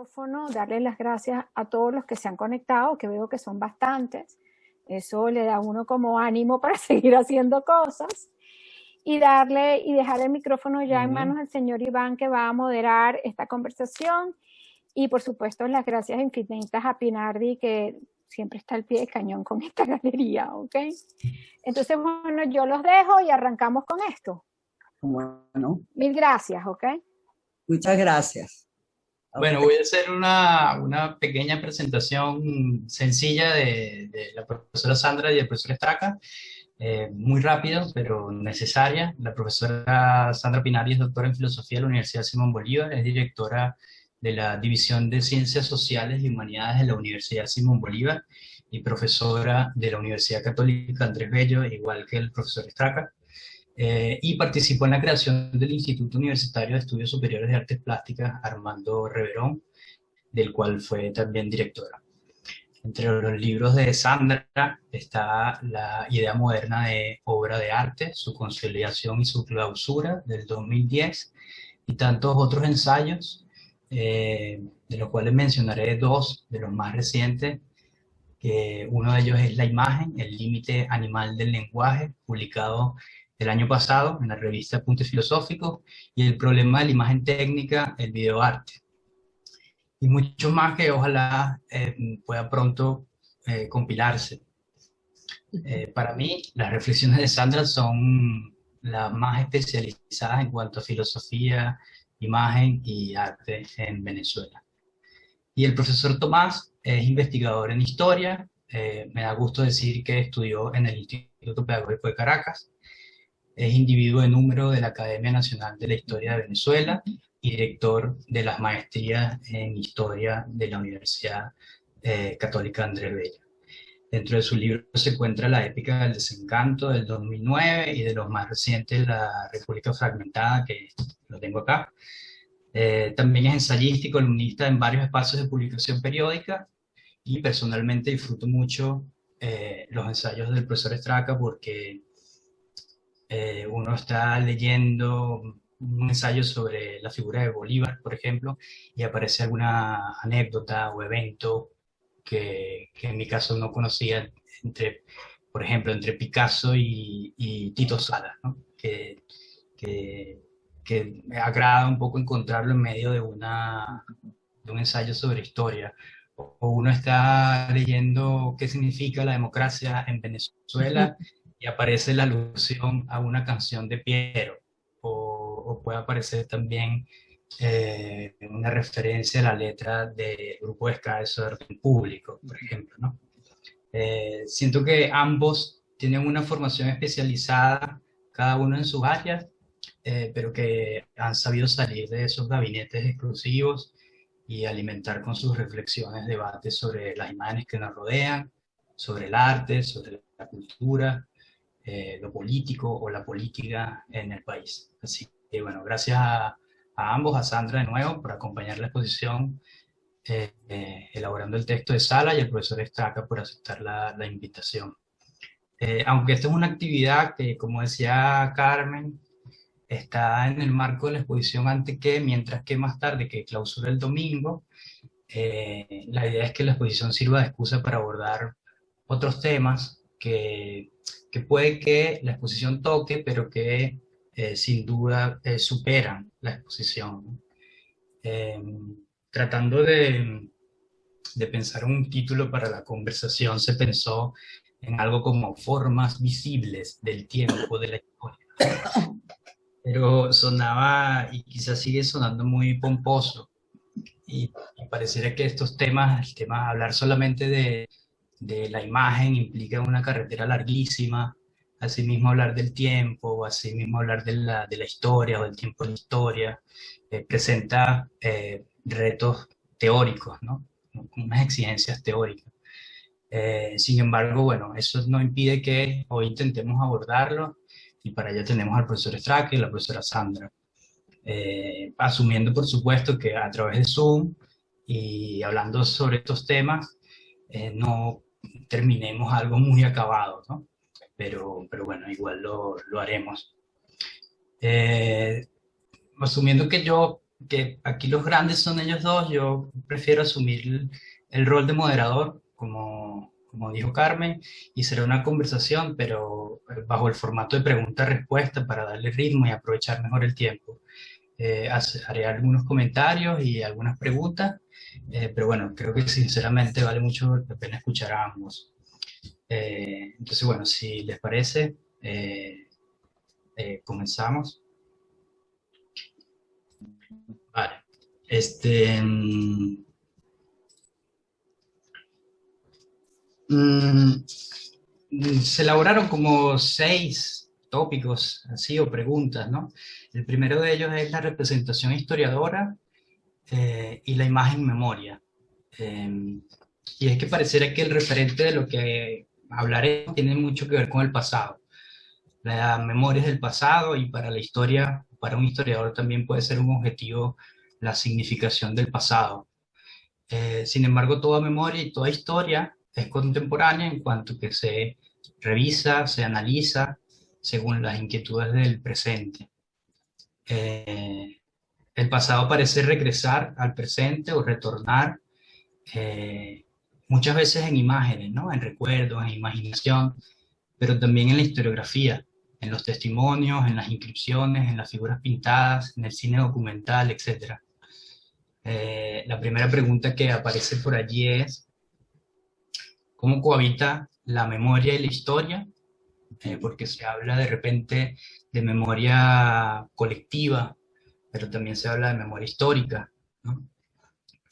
micrófono, darle las gracias a todos los que se han conectado, que veo que son bastantes. Eso le da a uno como ánimo para seguir haciendo cosas. Y dejar el micrófono ya en manos del señor Iván, que va a moderar esta conversación. Y por supuesto, las gracias infinitas a Pinardi, que siempre está al pie de cañón con esta galería, ¿ok? Entonces, bueno, yo los dejo y arrancamos con esto. Bueno. Mil gracias, ¿ok? Muchas gracias. Bueno, voy a hacer una pequeña presentación sencilla de la profesora Sandra y el profesor Straca, muy rápido, pero necesaria. La profesora Sandra Pinardi es doctora en Filosofía de la Universidad Simón Bolívar, es directora de la División de Ciencias Sociales y Humanidades de la Universidad Simón Bolívar y profesora de la Universidad Católica Andrés Bello, igual que el profesor Straca. Y participó en la creación del Instituto Universitario de Estudios Superiores de Artes Plásticas Armando Reverón, del cual fue también directora. Entre los libros de Sandra está La idea moderna de obra de arte, su consolidación y su clausura, del 2010, y tantos otros ensayos, de los cuales mencionaré dos de los más recientes. Uno de ellos es La imagen, el límite animal del lenguaje, publicado el año pasado en la revista Apuntes Filosóficos, y El problema de la imagen técnica, el videoarte. Y mucho más que ojalá pueda pronto compilarse. Para mí, las reflexiones de Sandra son las más especializadas en cuanto a filosofía, imagen y arte en Venezuela. Y el profesor Tomás es investigador en historia. Me da gusto decir que estudió en el Instituto Pedagógico de Caracas. Es individuo de número de la Academia Nacional de la Historia de Venezuela y director de las maestrías en Historia de la Universidad Católica Andrés Bello. Dentro de su libro se encuentra La épica del desencanto, del 2009, y de los más recientes, La República Fragmentada, que lo tengo acá. También es ensayista y columnista en varios espacios de publicación periódica, y personalmente disfruto mucho los ensayos del profesor Straca porque uno está leyendo un ensayo sobre la figura de Bolívar, por ejemplo, y aparece alguna anécdota o evento que en mi caso no conocía, por ejemplo, entre Picasso y Tito Salas, ¿no? que me agrada un poco encontrarlo en medio de un ensayo sobre historia. O uno está leyendo qué significa la democracia en Venezuela y aparece la alusión a una canción de Piero, o puede aparecer también una referencia a la letra del grupo de ska de Desorden Público, por ejemplo, ¿no? Siento que ambos tienen una formación especializada, cada uno en sus áreas, pero que han sabido salir de esos gabinetes exclusivos y alimentar con sus reflexiones debates sobre las imágenes que nos rodean, sobre el arte, sobre la cultura, lo político o la política en el país. Así que bueno, gracias a ambos, a Sandra de nuevo por acompañar la exposición elaborando el texto de Sala, y al profesor Straca por aceptar la invitación. Aunque esta es una actividad que, como decía Carmen, está en el marco de la exposición Ante qué, mientras que más tarde, que clausura el domingo, la idea es que la exposición sirva de excusa para abordar otros temas que puede que la exposición toque, pero que sin duda superan la exposición, ¿no? Tratando de pensar un título para la conversación, se pensó en algo como Formas visibles del tiempo de la historia. Pero sonaba, y quizás sigue sonando, muy pomposo, y pareciera que estos temas, hablar solamente de la imagen implica una carretera larguísima, asimismo hablar del tiempo, asimismo hablar de la historia o del tiempo de la historia, presenta retos teóricos, ¿no? Unas exigencias teóricas. Sin embargo, bueno, eso no impide que hoy intentemos abordarlo, y para ello tenemos al profesor Straca y la profesora Sandra, asumiendo por supuesto que a través de Zoom y hablando sobre estos temas no terminemos algo muy acabado, ¿no? Pero bueno, igual lo haremos. Asumiendo que yo que aquí los grandes son ellos dos, yo prefiero asumir el rol de moderador, como dijo Carmen, y será una conversación, pero bajo el formato de pregunta-respuesta para darle ritmo y aprovechar mejor el tiempo. Haré algunos comentarios y algunas preguntas, pero bueno, creo que sinceramente vale mucho la pena escuchar a ambos. Entonces, bueno, si les parece, comenzamos. Vale. Mm, Se elaboraron como 6 tópicos, así, o preguntas, ¿no? El primero de ellos es la representación historiadora y la imagen memoria. Y es que pareciera que el referente de lo que hablaré tiene mucho que ver con el pasado. La memoria es del pasado y para la historia, para un historiador también puede ser un objetivo la significación del pasado. Sin embargo, toda memoria y toda historia es contemporánea en cuanto que se revisa, se analiza según las inquietudes del presente. Eh, el pasado parece regresar al presente o retornar eh, muchas veces en imágenes, ¿no? En recuerdos, en imaginación, pero también en la historiografía, en los testimonios, en las inscripciones, en las figuras pintadas, en el cine documental, etc. La primera pregunta que aparece por allí es, ¿cómo cohabita la memoria y la historia? Porque se habla de repente de memoria colectiva, pero también se habla de memoria histórica, ¿no?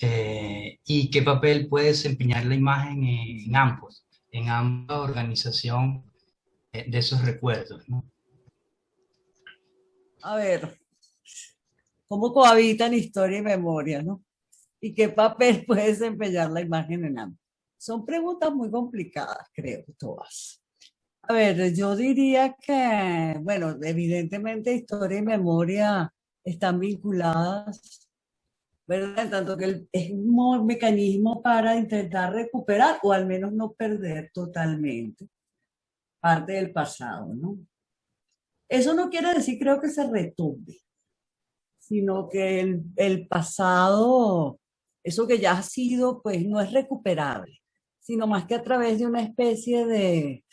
Y qué papel puede desempeñar la imagen en ambas organización de esos recuerdos, ¿no? A ver, ¿cómo cohabitan historia y memoria, no? ¿Y qué papel puede desempeñar la imagen en ambos? Son preguntas muy complicadas, creo, todas. A ver, yo diría que, bueno, evidentemente historia y memoria están vinculadas, ¿verdad? En tanto que es un mecanismo para intentar recuperar o al menos no perder totalmente parte del pasado, ¿no? Eso no quiere decir, creo, que se retome, sino que el pasado, eso que ya ha sido, pues no es recuperable, sino más que a través de una especie de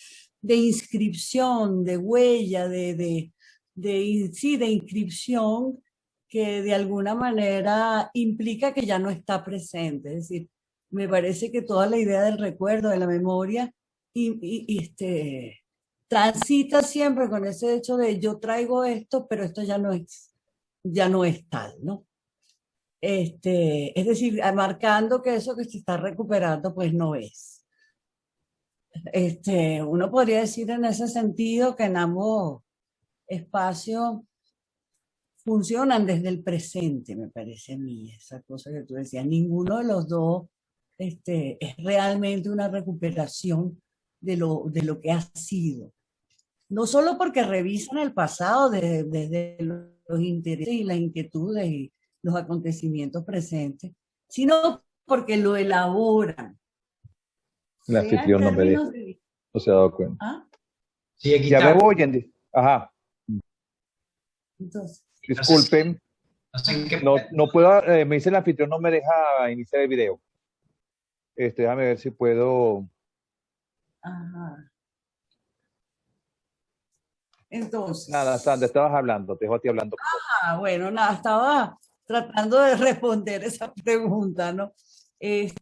inscripción, de huella, sí, de inscripción que de alguna manera implica que ya no está presente. Es decir, me parece que toda la idea del recuerdo, de la memoria, transita siempre con ese hecho de yo traigo esto, pero esto ya no es tal, ¿no? Es decir, marcando que eso que se está recuperando, pues no es. Uno podría decir en ese sentido que en ambos espacios funcionan desde el presente, me parece a mí, esa cosa que tú decías. Ninguno de los dos es realmente una recuperación de lo que ha sido. No solo porque revisan el pasado desde los intereses y las inquietudes y los acontecimientos presentes, sino porque lo elaboran, El sea en anfitrión no me deja, términos de... no se ha dado cuenta. ¿Ah? Sí, aquí Ya me está. voy, Andy. Ajá, Entonces, No sé si, disculpen. no sé en qué No puedo, me dice el anfitrión, no me deja iniciar el video. Déjame ver si puedo. ajá. Entonces, Nada, Sandra, estabas hablando, te dejo a ti hablando. bueno, nada, estaba tratando de responder esa pregunta, ¿no? Y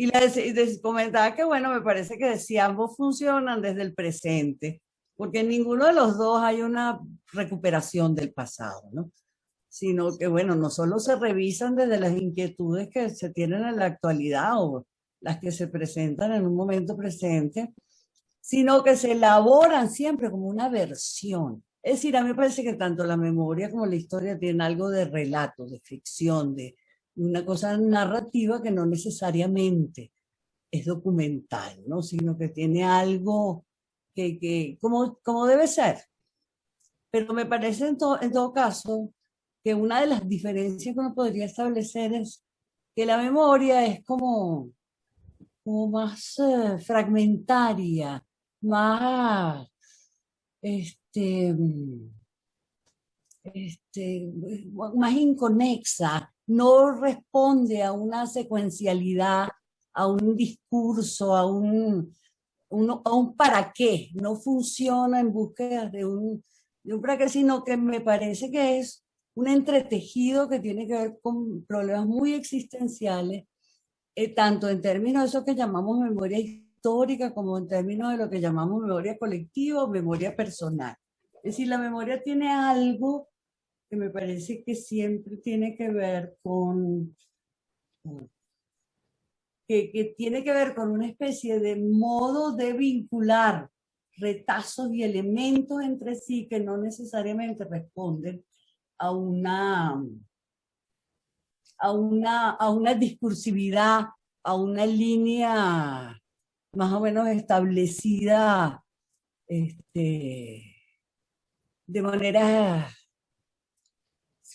les comentaba que, bueno, me parece que si ambos funcionan desde el presente, porque en ninguno de los dos hay una recuperación del pasado, ¿no? Sino que, bueno, no solo se revisan desde las inquietudes que se tienen en la actualidad o las que se presentan en un momento presente, sino que se elaboran siempre como una versión. Es decir, a mí me parece que tanto la memoria como la historia tienen algo de relato, de ficción, de una cosa narrativa que no necesariamente es documental, ¿no? Sino que tiene algo como debe ser. Pero me parece en todo caso que una de las diferencias que uno podría establecer es que la memoria es como más fragmentaria, más, este, más inconexa, no responde a una secuencialidad, a un discurso, a un para qué, no funciona en búsqueda de un para qué, sino que me parece que es un entretejido que tiene que ver con problemas muy existenciales, tanto en términos de eso que llamamos memoria histórica, como en términos de lo que llamamos memoria colectiva o memoria personal. Es decir, la memoria tiene algo que me parece que siempre tiene que ver con que tiene que ver con una especie de modo de vincular retazos y elementos entre sí que no necesariamente responden a una discursividad, a una línea más o menos establecida de manera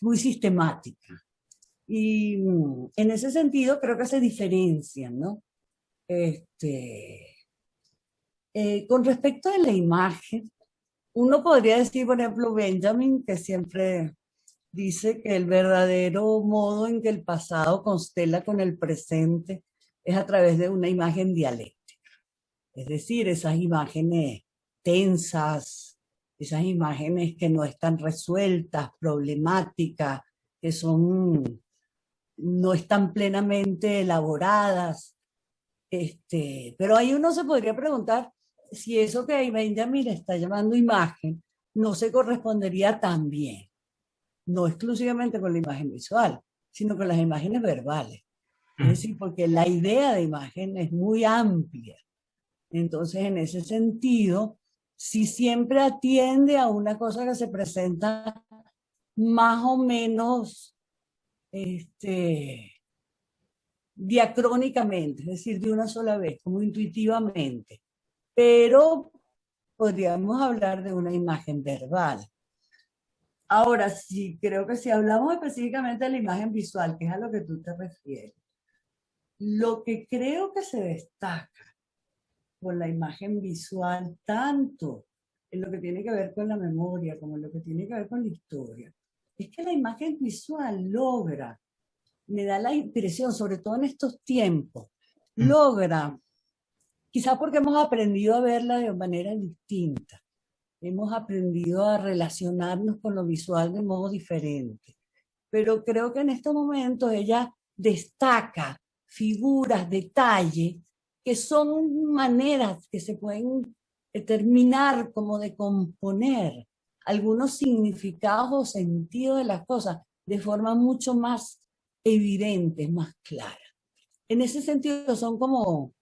muy sistemática. Y en ese sentido creo que se diferencian, ¿no? Con respecto a la imagen, uno podría decir, por ejemplo, Benjamin, que siempre dice que el verdadero modo en que el pasado constela con el presente es a través de una imagen dialéctica. Es decir, esas imágenes tensas, esas imágenes que no están resueltas, problemáticas, que no están plenamente elaboradas. Pero ahí uno se podría preguntar si eso que Benjamin está llamando imagen no se correspondería también, no exclusivamente con la imagen visual, sino con las imágenes verbales. Es decir, porque la idea de imagen es muy amplia. Entonces, en ese sentido, si siempre atiende a una cosa que se presenta más o menos diacrónicamente, es decir, de una sola vez, como intuitivamente, pero podríamos hablar de una imagen verbal. Ahora, sí, creo que si hablamos específicamente de la imagen visual, que es a lo que tú te refieres, lo que creo que se destaca con la imagen visual, tanto en lo que tiene que ver con la memoria como en lo que tiene que ver con la historia, es que la imagen visual logra, me da la impresión, sobre todo en estos tiempos, logra, quizá porque hemos aprendido a verla de manera distinta, hemos aprendido a relacionarnos con lo visual de modo diferente, pero creo que en estos momentos ella destaca figuras, detalles, que son maneras que se pueden determinar como de componer algunos significados o sentidos de las cosas de forma mucho más evidente, más clara. En ese sentido son como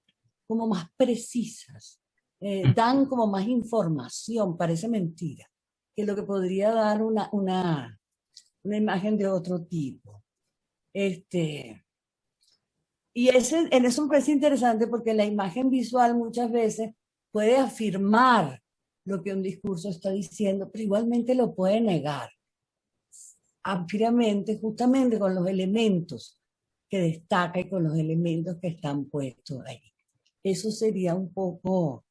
más precisas, dan como más información, parece mentira, que lo que podría dar una imagen de otro tipo. Y en eso me parece interesante porque la imagen visual muchas veces puede afirmar lo que un discurso está diciendo, pero igualmente lo puede negar ampliamente, justamente con los elementos que destaca y con los elementos que están puestos ahí. Eso sería un poco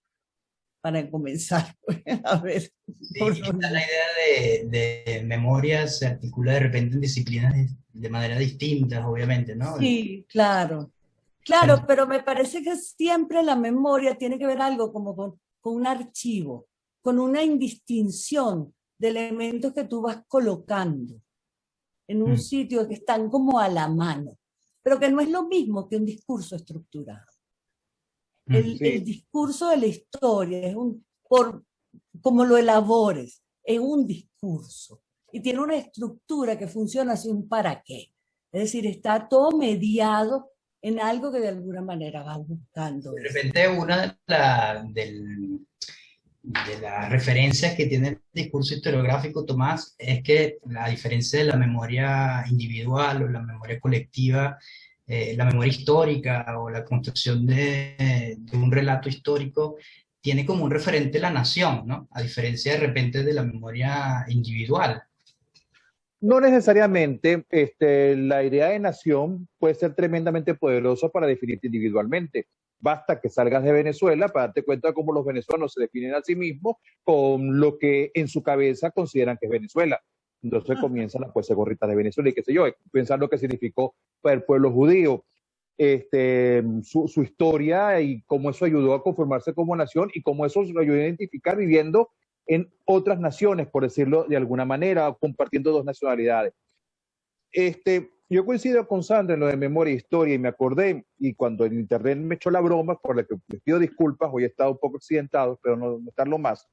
para comenzar, pues, a ver. Sí, está la idea de memoria, se articula de repente en disciplinas de manera distintas, obviamente, ¿no? Sí, claro. Claro, pero me parece que siempre la memoria tiene que ver algo como con un archivo, con una indistinción de elementos que tú vas colocando en un sitio que están como a la mano, pero que no es lo mismo que un discurso estructurado. El discurso de la historia es como lo elabores, es un discurso y tiene una estructura que funciona así, un para qué. Es decir, está todo mediado en algo que de alguna manera va buscando. De repente una de las referencias que tiene el discurso historiográfico, Tomás, es que a diferencia de la memoria individual o la memoria colectiva, la memoria histórica o la construcción de un relato histórico tiene como un referente la nación, ¿no? A diferencia de repente de la memoria individual. No necesariamente, la idea de nación puede ser tremendamente poderosa para definirte individualmente. Basta que salgas de Venezuela para darte cuenta de cómo los venezolanos se definen a sí mismos con lo que en su cabeza consideran que es Venezuela. Entonces comienzan a ponerse gorritas de Venezuela y qué sé yo, pensar lo que significó para el pueblo judío, su historia y cómo eso ayudó a conformarse como nación y cómo eso lo ayudó a identificar viviendo en otras naciones, por decirlo de alguna manera, compartiendo dos nacionalidades. Yo coincido con Sandra en lo de memoria e historia y me acordé, y cuando el internet me echó la broma, por la que les pido disculpas, hoy he estado un poco accidentado, pero no estarlo más.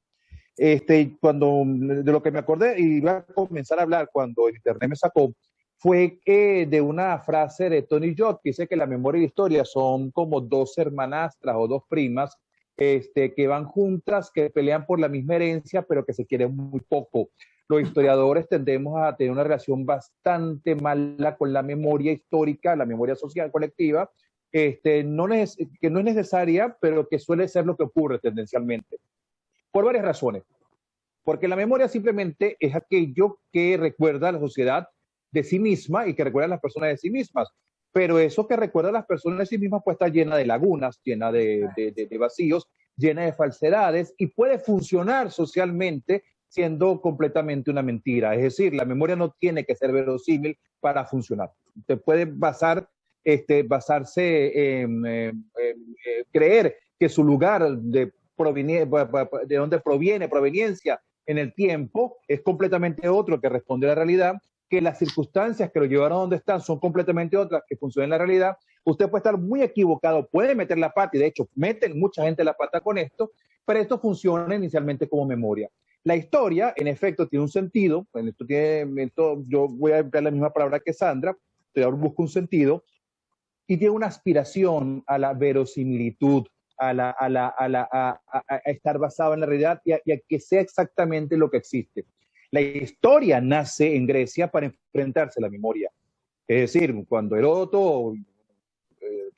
Cuando de lo que me acordé y iba a comenzar a hablar cuando el internet me sacó, fue de una frase de Tony Judd que dice que la memoria y la historia son como dos hermanastras o dos primas que van juntas, que pelean por la misma herencia, pero que se quieren muy poco. Los historiadores tendemos a tener una relación bastante mala con la memoria histórica, la memoria social colectiva, que no es necesaria, pero que suele ser lo que ocurre tendencialmente, por varias razones. Porque la memoria simplemente es aquello que recuerda a la sociedad de sí misma y que recuerda a las personas de sí mismas. Pero eso que recuerda a las personas de sí mismas puede estar llena de lagunas, llena de vacíos, llena de falsedades y puede funcionar socialmente siendo completamente una mentira. Es decir, la memoria no tiene que ser verosímil para funcionar. Usted puede basarse en creer que su lugar de donde proviene, proveniencia en el tiempo, es completamente otro que responde a la realidad, que las circunstancias que lo llevaron a donde están son completamente otras que funcionan en la realidad. Usted puede estar muy equivocado, puede meter la pata, y de hecho meten mucha gente la pata con esto, pero esto funciona inicialmente como memoria. La historia, en efecto, tiene un sentido, yo voy a emplear la misma palabra que Sandra, ahora busco un sentido, y tiene una aspiración a la verosimilitud, a estar basado en la realidad y a que sea exactamente lo que existe. La historia nace en Grecia para enfrentarse a la memoria. Es decir, cuando Heródoto,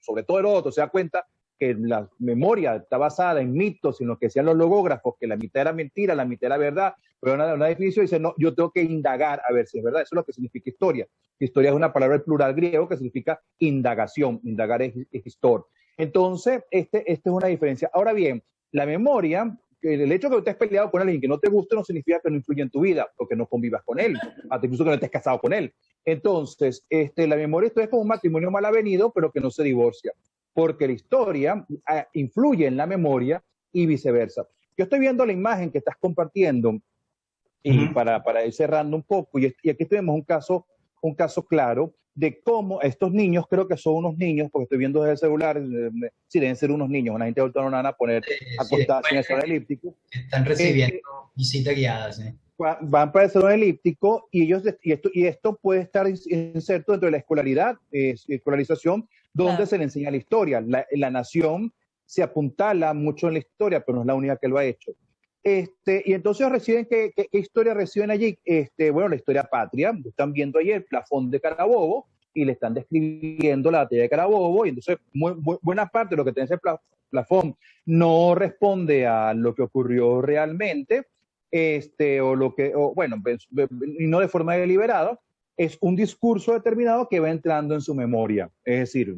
sobre todo Heródoto, se da cuenta que la memoria está basada en mitos, en lo que decían los logógrafos, que la mitad era mentira, la mitad era verdad, pero una definición dice, no, yo tengo que indagar a ver si es verdad. Eso es lo que significa historia. Historia es una palabra del plural griego que significa indagación. Indagar es histor. Entonces, esta es una diferencia. Ahora bien, la memoria, el hecho de que tú estés peleado con alguien que no te guste no significa que no influya en tu vida o que no convivas con él, hasta incluso que no estés casado con él. Entonces, la memoria esto es como un matrimonio mal avenido, pero que no se divorcia, porque la historia influye en la memoria y viceversa. Yo estoy viendo la imagen que estás compartiendo y para ir cerrando un poco, y aquí tenemos un caso claro de cómo estos niños, creo que son unos niños, porque estoy viendo desde el celular, sí deben ser unos niños, una gente ahorita no van a poner acostadas en el salón elíptico. Están recibiendo visitas guiadas. Van para el salón elíptico y esto puede estar inserto dentro de la escolarización, donde claro, se le enseña la historia. La nación se apuntala mucho en la historia, pero no es la única que lo ha hecho. Y entonces reciben, ¿qué historia reciben allí? Bueno, la historia patria. Están viendo ahí el plafón de Carabobo y le están describiendo la batalla de Carabobo, y entonces buena parte de lo que tiene ese plafón no responde a lo que ocurrió realmente, y no de forma deliberada, es un discurso determinado que va entrando en su memoria. Es decir,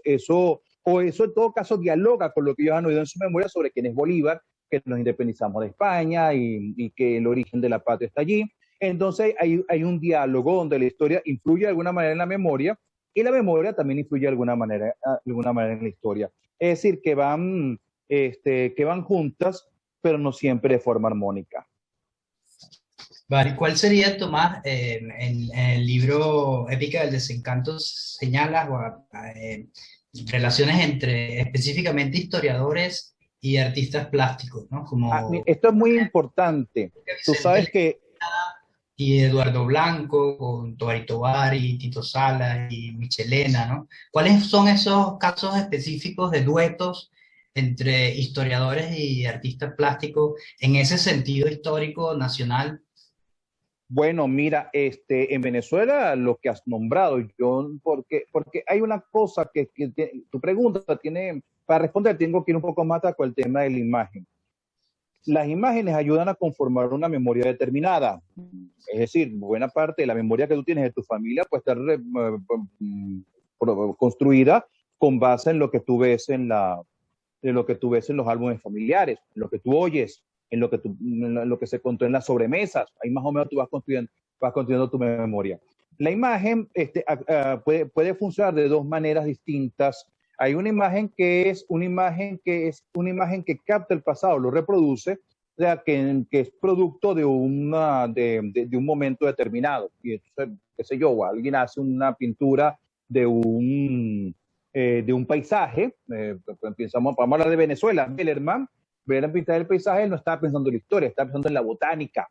eso en todo caso dialoga con lo que ellos han oído en su memoria sobre quién es Bolívar, que nos independizamos de España y que el origen de la patria está allí. Entonces hay un diálogo donde la historia influye de alguna manera en la memoria y la memoria también influye de alguna manera en la historia. Es decir, que van juntas, pero no siempre de forma armónica. Vale, ¿cuál sería, Tomás, en el libro Épica del Desencanto señalas relaciones entre específicamente historiadores y artistas plásticos, ¿no? Esto es muy importante. Tú sabes que... Y Eduardo Blanco, con Tovar y Tito Sala y Michelena, ¿no? ¿Cuáles son esos casos específicos de duetos entre historiadores y artistas plásticos en ese sentido histórico nacional? Bueno, mira, en Venezuela lo que has nombrado, porque hay una cosa que tu pregunta tiene, para responder tengo que ir un poco más con el tema de la imagen. Las imágenes ayudan a conformar una memoria determinada, es decir, buena parte de la memoria que tú tienes de tu familia puede estar construida con base en lo que tú ves en los álbumes familiares, en lo que tú oyes, en lo que se contó en las sobremesas. Ahí más o menos tú vas construyendo. vas construyendo tu memoria. La imagen puede funcionar de dos maneras distintas. Hay una imagen que es una imagen que capta el pasado, lo reproduce, o sea, que es producto de un momento determinado. Y entonces, qué sé yo, alguien hace una pintura de un paisaje, vamos a hablar de Venezuela, Bellerman pintar el paisaje, él no estaba pensando en la historia, estaba pensando en la botánica.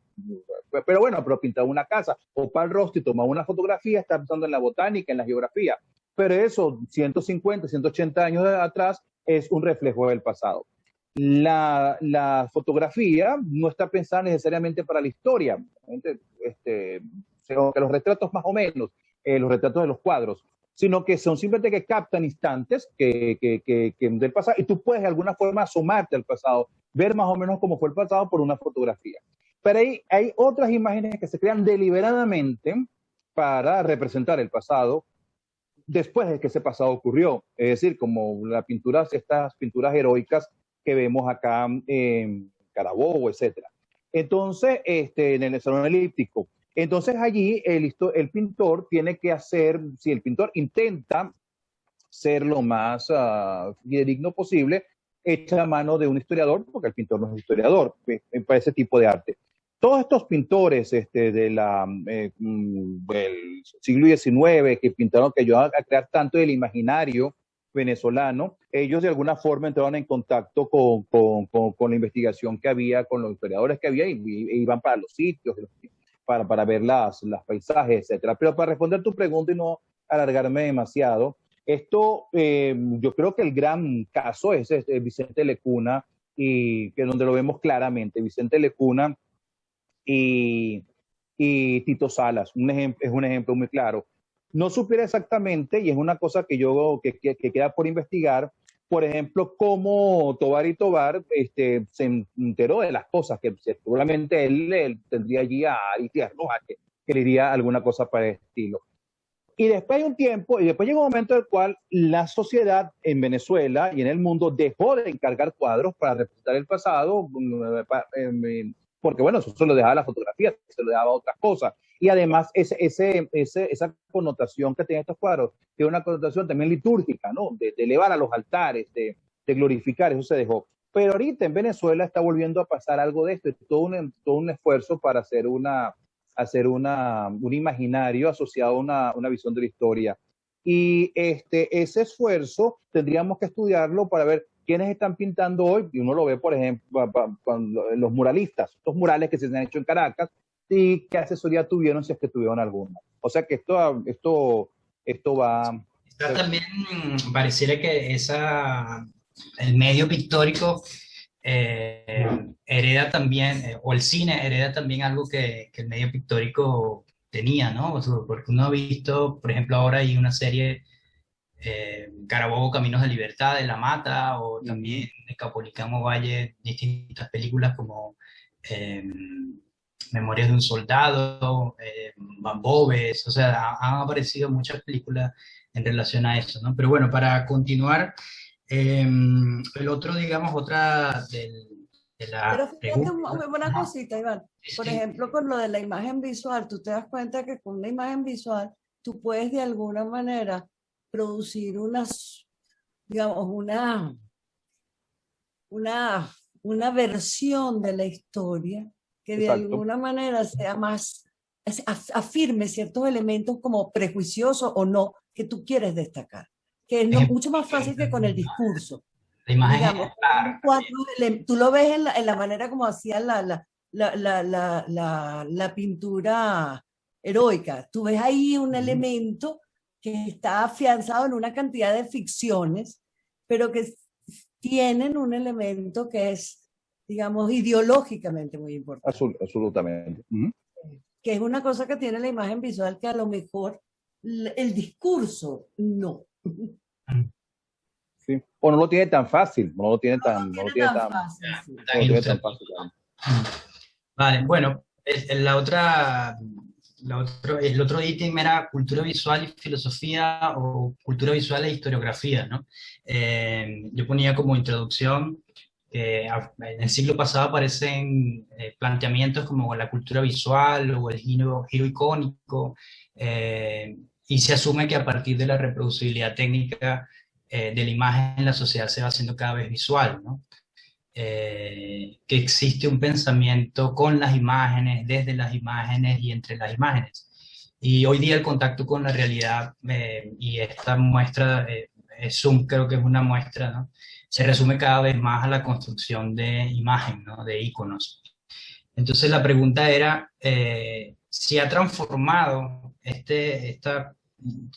Pero pintaba una casa. O Pal Rosti tomaba una fotografía, estaba pensando en la botánica, en la geografía. Pero eso, 150, 180 años atrás, es un reflejo del pasado. La fotografía no está pensada necesariamente para la historia. Que los retratos más o menos, los retratos de los cuadros, sino que son simplemente que captan instantes que del pasado, y tú puedes de alguna forma asomarte al pasado, ver más o menos cómo fue el pasado por una fotografía. Pero hay otras imágenes que se crean deliberadamente para representar el pasado después de que ese pasado ocurrió, es decir, como estas pinturas heroicas que vemos acá en Carabobo, etc. Entonces, en el Salón Elíptico, entonces allí el pintor tiene que hacer, si el pintor intenta ser lo más digno posible, echa mano de un historiador, porque el pintor no es historiador, para ese tipo de arte. Todos estos pintores del siglo XIX que pintaron, que ayudaron a crear tanto del imaginario venezolano, ellos de alguna forma entraron en contacto con la investigación que había, con los historiadores que había, y iban para los sitios, para ver los paisajes, etc. Pero para responder tu pregunta y no alargarme demasiado, yo creo que el gran caso es Vicente Lecuna, y que donde lo vemos claramente, Vicente Lecuna y Tito Salas, es un ejemplo muy claro. No supiera exactamente, y es una cosa que queda por investigar, por ejemplo, cómo Tovar y Tovar se enteró de las cosas, que seguramente él tendría allí a Aristides Rojas, que le diría alguna cosa para el estilo. Y después hay un tiempo, y después llega un momento en el cual la sociedad en Venezuela y en el mundo dejó de encargar cuadros para representar el pasado, porque bueno, eso se lo dejaba la fotografía, se lo dejaba otras cosas. Y además esa connotación que tienen estos cuadros, tiene una connotación también litúrgica, ¿no? De elevar a los altares, de glorificar, eso se dejó. Pero ahorita en Venezuela está volviendo a pasar algo de esto, todo un esfuerzo para hacer un imaginario asociado a una visión de la historia. Y ese esfuerzo tendríamos que estudiarlo para ver quiénes están pintando hoy, y uno lo ve, por ejemplo, los muralistas, estos murales que se han hecho en Caracas, y qué asesoría tuvieron, si es que tuvieron alguna. O sea que esto va... También pareciera que el medio pictórico hereda también, o el cine hereda también algo que el medio pictórico tenía, ¿no? O sea, porque uno ha visto, por ejemplo, ahora hay una serie, Carabobo, Caminos de Libertad, de La Mata, o también de Caupolicán Valle, distintas películas como Memorias de un Soldado, Bambobes, o sea, han aparecido muchas películas en relación a eso, ¿no? Pero bueno, para continuar, el otro, digamos, otra de la Pero fíjate pregunta. muy buena cosita, Iván. Por ejemplo, con lo de la imagen visual, tú te das cuenta que con una imagen visual tú puedes de alguna manera producir una versión de la historia que de alguna manera sea más, afirme ciertos elementos como prejuiciosos o no que tú quieres destacar, que es mucho más fácil que con el discurso. La imagen, digamos, tú lo ves en la manera como hacía la pintura heroica. Tú ves ahí un elemento que está afianzado en una cantidad de ficciones, pero que tienen un elemento que es, digamos, ideológicamente muy importante. Absolutamente. Que es una cosa que tiene la imagen visual que a lo mejor el discurso no. Sí. O no lo tiene tan fácil, no lo tiene tan fácil. Vale, bueno, el otro ítem era cultura visual y filosofía, o cultura visual e historiografía, ¿no? Yo ponía como introducción en el siglo pasado aparecen planteamientos como la cultura visual o el giro icónico, y se asume que a partir de la reproducibilidad técnica de la imagen, la sociedad se va haciendo cada vez visual, ¿no? Que existe un pensamiento con las imágenes, desde las imágenes y entre las imágenes. Y hoy día el contacto con la realidad, y esta muestra, Zoom creo que es una muestra, ¿no? Se resume cada vez más a la construcción de imagen, ¿no? De iconos. Entonces la pregunta era si ha transformado esta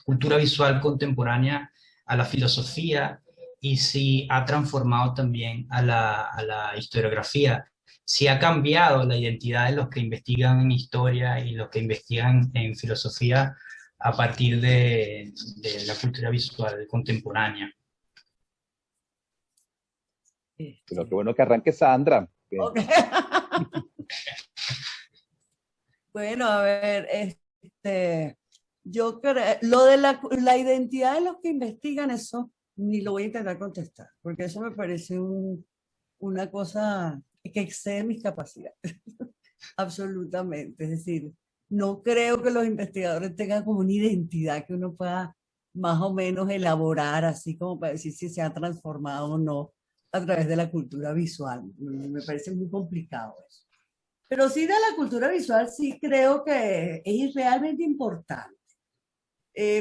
cultura visual contemporánea a la filosofía, y si ha transformado también a la historiografía, si ha cambiado la identidad de los que investigan en historia y los que investigan en filosofía a partir de la cultura visual contemporánea. Pero qué bueno que arranque Sandra. Okay. Bueno, a ver, yo creo, lo de la identidad de los que investigan, eso ni lo voy a intentar contestar, porque eso me parece una cosa que excede mis capacidades, absolutamente. Es decir, no creo que los investigadores tengan como una identidad que uno pueda más o menos elaborar, así como para decir si se ha transformado o no a través de la cultura visual. Me parece muy complicado eso. Pero sí, de la cultura visual sí creo que es realmente importante,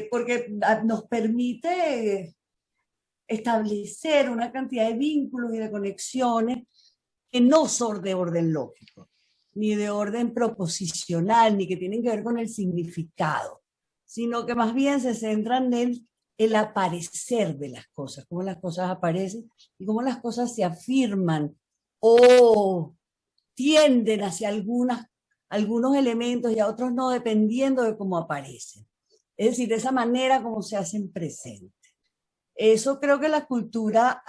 porque nos permite establecer una cantidad de vínculos y de conexiones que no son de orden lógico, ni de orden proposicional, ni que tienen que ver con el significado, sino que más bien se centran en el aparecer de las cosas, cómo las cosas aparecen y cómo las cosas se afirman o tienden hacia algunos elementos y a otros no, dependiendo de cómo aparecen. Es decir, de esa manera como se hacen presentes. Eso creo que la cultura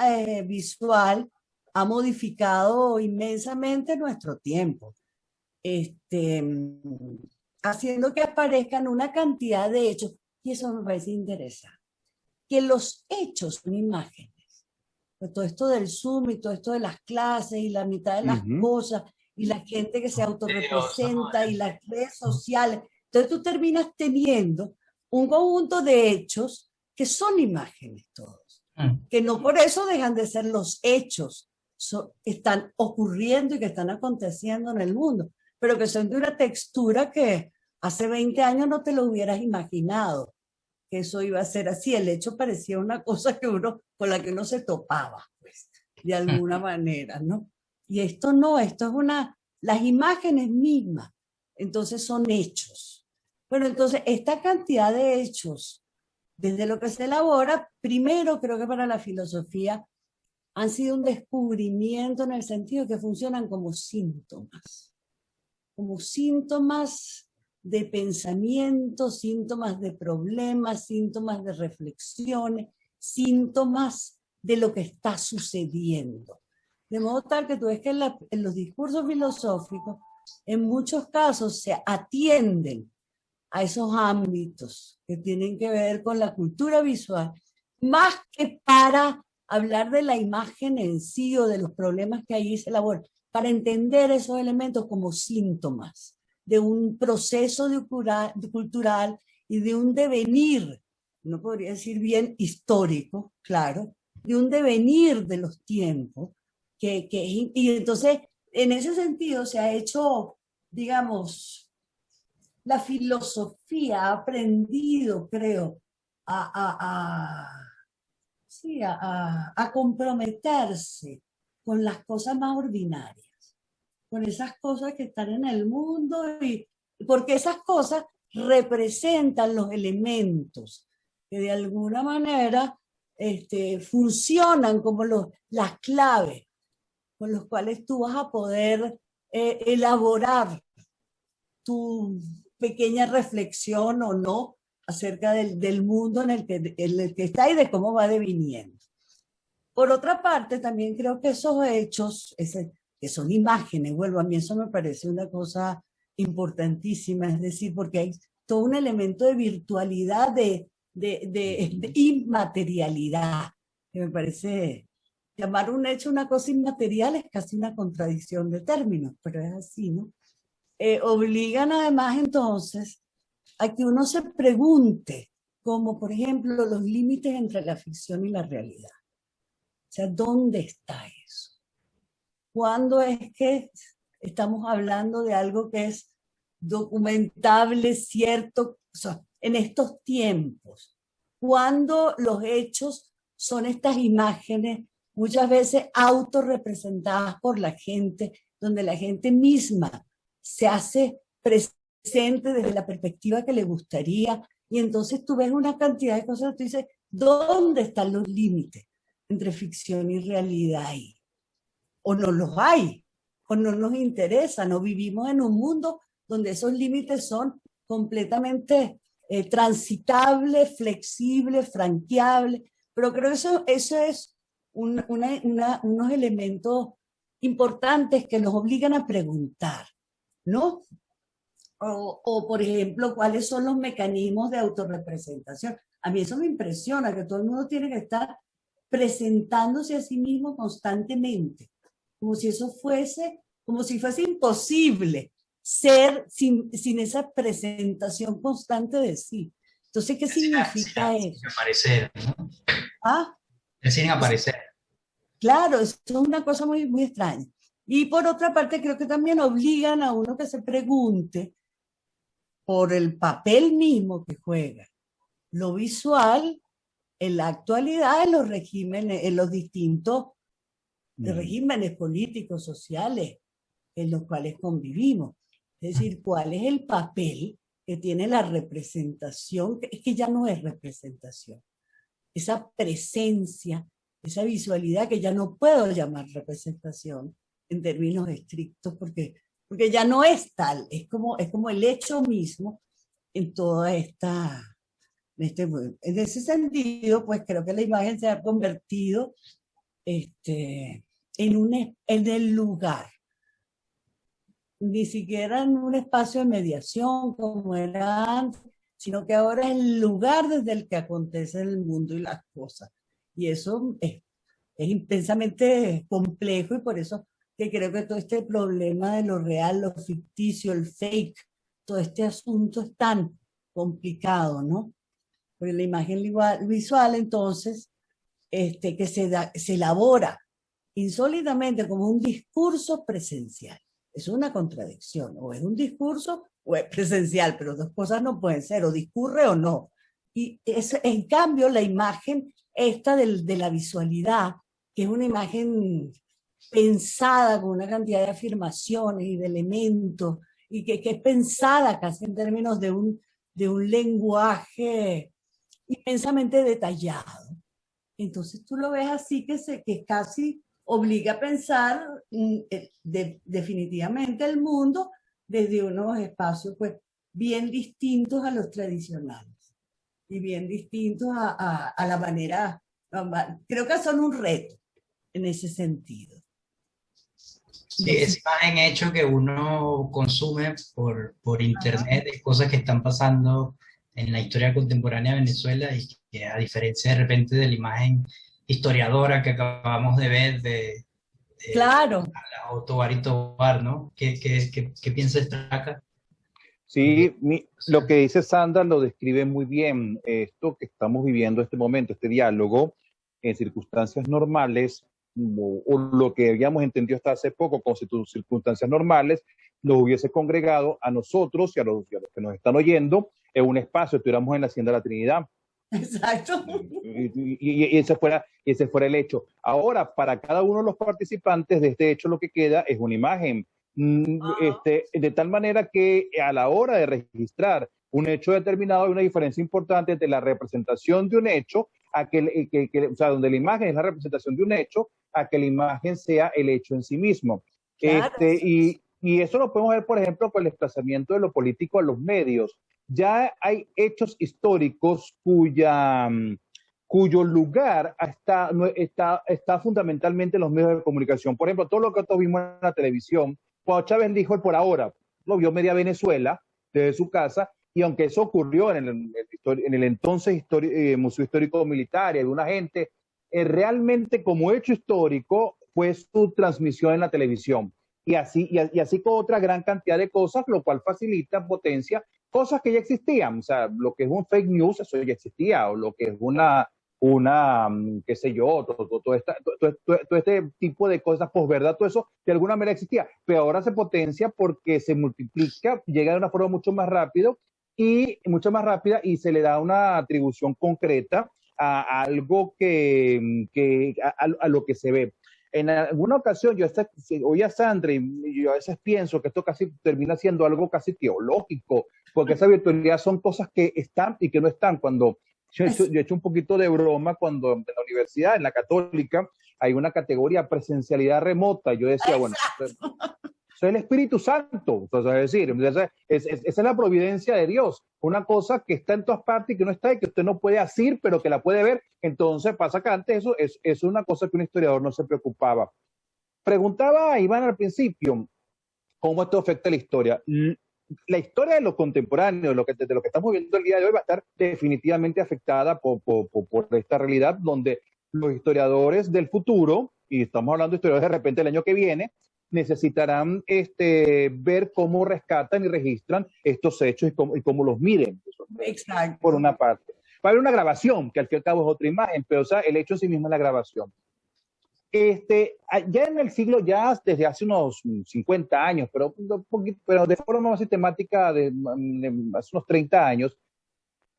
visual ha modificado inmensamente nuestro tiempo, haciendo que aparezcan una cantidad de hechos, y eso me parece interesante, que los hechos son imágenes. Pues todo esto del Zoom y todo esto de las clases y la mitad de las cosas y la gente que se autorrepresenta y las redes sociales. Entonces tú terminas teniendo un conjunto de hechos que son imágenes todos, que no por eso dejan de ser los hechos que están ocurriendo y que están aconteciendo en el mundo, pero que son de una textura que hace 20 años no te lo hubieras imaginado, que eso iba a ser así. El hecho parecía una cosa con la que uno se topaba, pues, de alguna manera, ¿no? Y esto no, esto es las imágenes mismas, entonces son hechos. Bueno, entonces esta cantidad de hechos, desde lo que se elabora, primero creo que para la filosofía han sido un descubrimiento en el sentido que funcionan como síntomas de pensamiento, síntomas de problemas, síntomas de reflexiones, síntomas de lo que está sucediendo. De modo tal que tú ves que en los discursos filosóficos, en muchos casos se atienden a esos ámbitos que tienen que ver con la cultura visual, más que para hablar de la imagen en sí o de los problemas que allí se elaboran, para entender esos elementos como síntomas de un proceso cultural y de un devenir, no podría decir bien histórico, claro, de un devenir de los tiempos, y entonces en ese sentido se ha hecho, digamos, la filosofía ha aprendido, creo, a comprometerse con las cosas más ordinarias, con esas cosas que están en el mundo, porque esas cosas representan los elementos que de alguna manera funcionan como las claves con los cuales tú vas a poder elaborar tu pequeña reflexión o no acerca del mundo en el que está y de cómo va deviniendo. Por otra parte, también creo que esos hechos, que son imágenes, vuelvo, a mí eso me parece una cosa importantísima, es decir, porque hay todo un elemento de virtualidad, de inmaterialidad, que me parece llamar un hecho una cosa inmaterial es casi una contradicción de términos, pero es así, ¿no? Obligan además entonces a que uno se pregunte, como por ejemplo los límites entre la ficción y la realidad. O sea, ¿dónde está eso? ¿Cuándo es que estamos hablando de algo que es documentable, cierto, o sea, en estos tiempos? ¿Cuándo los hechos son estas imágenes muchas veces autorrepresentadas por la gente, donde la gente misma se hace presente desde la perspectiva que le gustaría? Y entonces tú ves una cantidad de cosas, tú dices, ¿dónde están los límites entre ficción y realidad ahí? O no los hay, o no nos interesa, no vivimos en un mundo donde esos límites son completamente transitables, flexibles, franqueables, pero creo que eso es unos elementos importantes que nos obligan a preguntar, ¿no? O, por ejemplo, ¿cuáles son los mecanismos de autorrepresentación? A mí eso me impresiona, que todo el mundo tiene que estar presentándose a sí mismo constantemente, como si eso fuese, como si fuese imposible ser sin esa presentación constante de sí. Entonces, ¿qué significa eso? Sin aparecer, ¿no? ¿Ah? Sin aparecer. Claro, eso es una cosa muy, muy extraña. Y por otra parte, creo que también obligan a uno que se pregunte por el papel mismo que juega lo visual en la actualidad en los regímenes, en los distintos regímenes políticos, sociales, en los cuales convivimos. Es decir, ¿cuál es el papel que tiene la representación? Es que ya no es representación. Esa presencia, esa visualidad que ya no puedo llamar representación en términos estrictos, porque ya no es tal, es como el hecho mismo en toda esta... en ese sentido, pues creo que la imagen se ha convertido en el lugar, ni siquiera en un espacio de mediación como era antes, sino que ahora es el lugar desde el que acontece el mundo y las cosas. Y eso es intensamente complejo, y por eso que creo que todo este problema de lo real, lo ficticio, el fake, todo este asunto es tan complicado, ¿no? Porque la imagen visual, entonces, que se elabora insólitamente como un discurso presencial. Es una contradicción, o es un discurso o es presencial, pero dos cosas no pueden ser, o discurre o no. Y en cambio, la imagen esta de la visualidad, que es una imagen pensada con una cantidad de afirmaciones y de elementos, y que es pensada casi en términos de un lenguaje inmensamente detallado. Entonces tú lo ves así que casi obliga a pensar definitivamente el mundo desde unos espacios pues bien distintos a los tradicionales y bien distintos a la manera, creo que son un reto en ese sentido. Sí, esa imagen hecho que uno consume por internet de cosas que están pasando en la historia contemporánea de Venezuela, y que a diferencia de repente de la imagen historiadora que acabamos de ver de claro. Tovar y Tobar, ¿no? ¿Qué piensas, Traca? Sí, lo que dice Sandra lo describe muy bien. Esto que estamos viviendo este momento, este diálogo, en circunstancias normales, o lo que habíamos entendido hasta hace poco con circunstancias normales, nos hubiese congregado a nosotros y a los que nos están oyendo en un espacio, estuviéramos en la Hacienda de la Trinidad. Exacto. Y ese fuera el hecho. Ahora, para cada uno de los participantes de este hecho, lo que queda es una imagen. De tal manera que a la hora de registrar un hecho determinado hay una diferencia importante entre la representación de un hecho, o sea, donde la imagen es la representación de un hecho, a que la imagen sea el hecho en sí mismo. Claro, y eso lo podemos ver, por ejemplo, con el desplazamiento de lo político a los medios. Ya hay hechos históricos cuyo lugar está fundamentalmente en los medios de comunicación. Por ejemplo, todo lo que todos vimos en la televisión, cuando Chávez dijo el por ahora, lo vio media Venezuela desde su casa, y aunque eso ocurrió en el entonces Museo Histórico Militar, y alguna gente realmente como hecho histórico fue su transmisión en la televisión. Y así con otra gran cantidad de cosas, lo cual facilita, potencia cosas que ya existían. O sea, lo que es un fake news, eso ya existía, o lo que es qué sé yo, todo este tipo de cosas posverdad, todo eso de alguna manera existía, pero ahora se potencia porque se multiplica, llega de una forma mucho más rápida y se le da una atribución concreta a algo a lo que se ve. En alguna ocasión yo oí a Sandra y yo a veces pienso que esto casi termina siendo algo casi teológico, porque esa virtualidad son cosas que están y que no están. Cuando yo he hecho un poquito de broma cuando en la universidad, en la católica, hay una categoría presencialidad remota. Yo decía, bueno, soy el Espíritu Santo. Entonces, es decir, esa es la providencia de Dios. Una cosa que está en todas partes y que no está y que usted no puede asir, pero que la puede ver. Entonces, pasa que antes eso es una cosa que un historiador no se preocupaba. Preguntaba a Iván al principio cómo esto afecta la historia. La historia de lo contemporáneo, de lo que estamos viendo el día de hoy, va a estar definitivamente afectada por esta realidad donde los historiadores del futuro, y estamos hablando de historiadores de repente el año que viene, necesitarán ver cómo rescatan y registran estos hechos y cómo los miden. Exacto. Por una parte. Va a haber una grabación, que al fin y al cabo es otra imagen, pero o sea, el hecho en sí mismo es la grabación. Ya en el siglo, ya desde hace unos 50 años, pero de forma más sistemática, hace unos 30 años,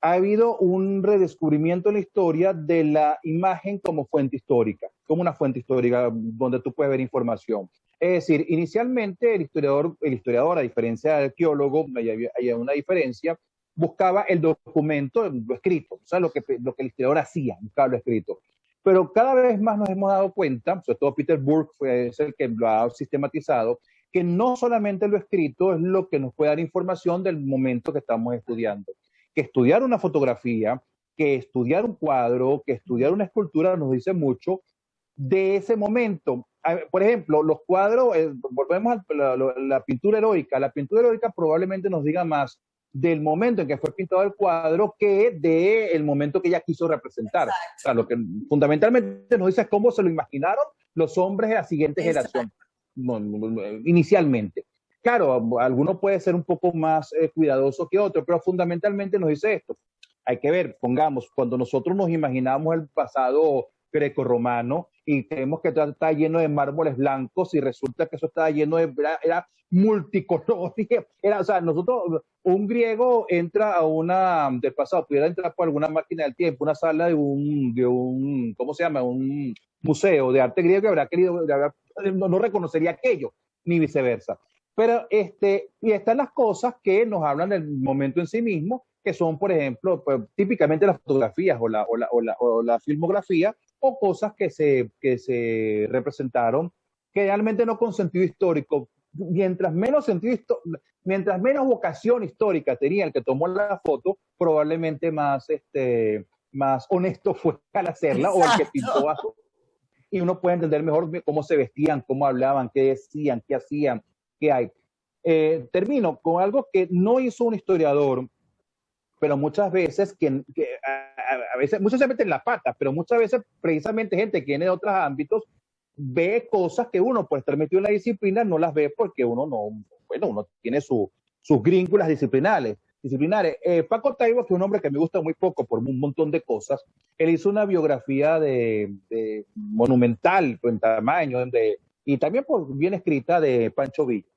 ha habido un redescubrimiento en la historia de la imagen como fuente histórica, como una fuente histórica donde tú puedes ver información. Es decir, inicialmente el historiador, a diferencia del arqueólogo, hay una diferencia, buscaba el documento, lo escrito, o sea, lo que el historiador hacía, buscaba lo escrito. Pero cada vez más nos hemos dado cuenta, sobre todo Peter Burke es el que lo ha sistematizado, que no solamente lo escrito es lo que nos puede dar información del momento que estamos estudiando. Que estudiar una fotografía, que estudiar un cuadro, que estudiar una escultura nos dice mucho de ese momento. Por ejemplo, los cuadros, volvemos a la pintura heroica. La pintura heroica probablemente nos diga más del momento en que fue pintado el cuadro que del momento que ella quiso representar. O sea, lo que fundamentalmente nos dice es cómo se lo imaginaron los hombres de la siguiente generación, inicialmente. Claro, alguno puede ser un poco más cuidadoso que otro, pero fundamentalmente nos dice esto. Hay que ver, pongamos, cuando nosotros nos imaginamos el pasado grecorromano y creemos que está lleno de mármoles blancos y resulta que eso estaba lleno era multicolor. O sea, un griego entra del pasado, pudiera entrar por alguna máquina del tiempo, una sala de un ¿cómo se llama? Un museo de arte griego y no reconocería aquello, ni viceversa. Pero y están las cosas que nos hablan del momento en sí mismo, que son, por ejemplo, pues, típicamente las fotografías o la filmografía, o cosas que se representaron, que realmente no con sentido histórico. Mientras menos vocación histórica tenía el que tomó la foto, probablemente más honesto fue al hacerla. Exacto. O el que pintó y uno puede entender mejor cómo se vestían, cómo hablaban, qué decían, qué hacían, qué hay. Termino con algo que no hizo un historiador, pero muchas veces, muchas veces meten la pata, pero muchas veces precisamente gente que viene de otros ámbitos ve cosas que uno, por estar metido en la disciplina, no las ve porque uno tiene sus grínculas disciplinares. Paco Taibo, que es un hombre que me gusta muy poco por un montón de cosas, él hizo una biografía de monumental en tamaño, y también bien escrita de Pancho Villa.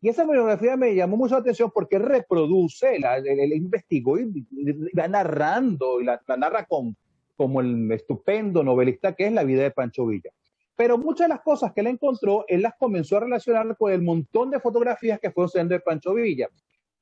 Y esa biografía me llamó mucho la atención porque reproduce, él investigó y va narrando, y la narra como el estupendo novelista que es la vida de Pancho Villa. Pero muchas de las cosas que él encontró, él las comenzó a relacionar con el montón de fotografías que fueron siendo de Pancho Villa.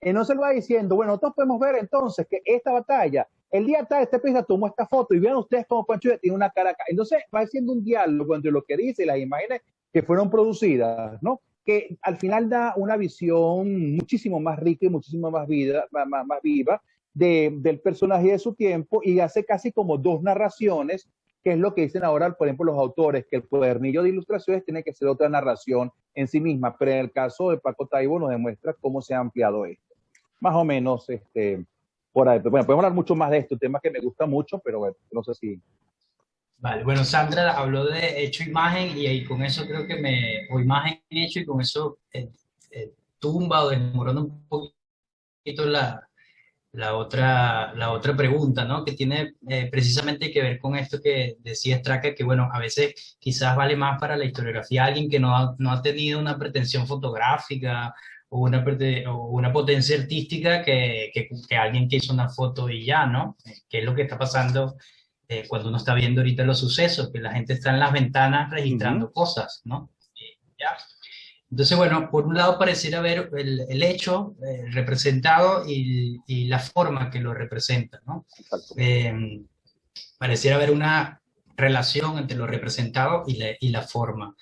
Entonces él va diciendo, bueno, nosotros podemos ver entonces que esta batalla, el día tal, este periodista tomó esta foto y vean ustedes cómo Pancho Villa tiene una cara acá. Entonces va haciendo un diálogo entre lo que dice y las imágenes que fueron producidas, ¿no? Que al final da una visión muchísimo más rica y muchísimo más viva del personaje de su tiempo, y hace casi como dos narraciones, que es lo que dicen ahora, por ejemplo, los autores, que el cuadernillo de ilustraciones tiene que ser otra narración en sí misma, pero en el caso de Paco Taibo nos demuestra cómo se ha ampliado esto. Más o menos, por ahí. Bueno, podemos hablar mucho más de esto, un tema que me gusta mucho, pero bueno, no sé si Vale, bueno, Sandra habló de hecho-imagen y ahí con eso creo que o imagen-hecho y con eso tumba o desmorona un poquito la otra pregunta, ¿no? Que tiene precisamente que ver con esto que decía Straka, que bueno, a veces quizás vale más para la historiografía alguien que no ha tenido una pretensión fotográfica o o una potencia artística que alguien que hizo una foto y ya, ¿no? Que es lo que está pasando cuando uno está viendo ahorita los sucesos, que la gente está en las ventanas registrando cosas, ¿no? ¿Ya? Entonces, bueno, por un lado pareciera ver el hecho representado y la forma que lo representa, ¿no? Pareciera haber una relación entre lo representado y la forma.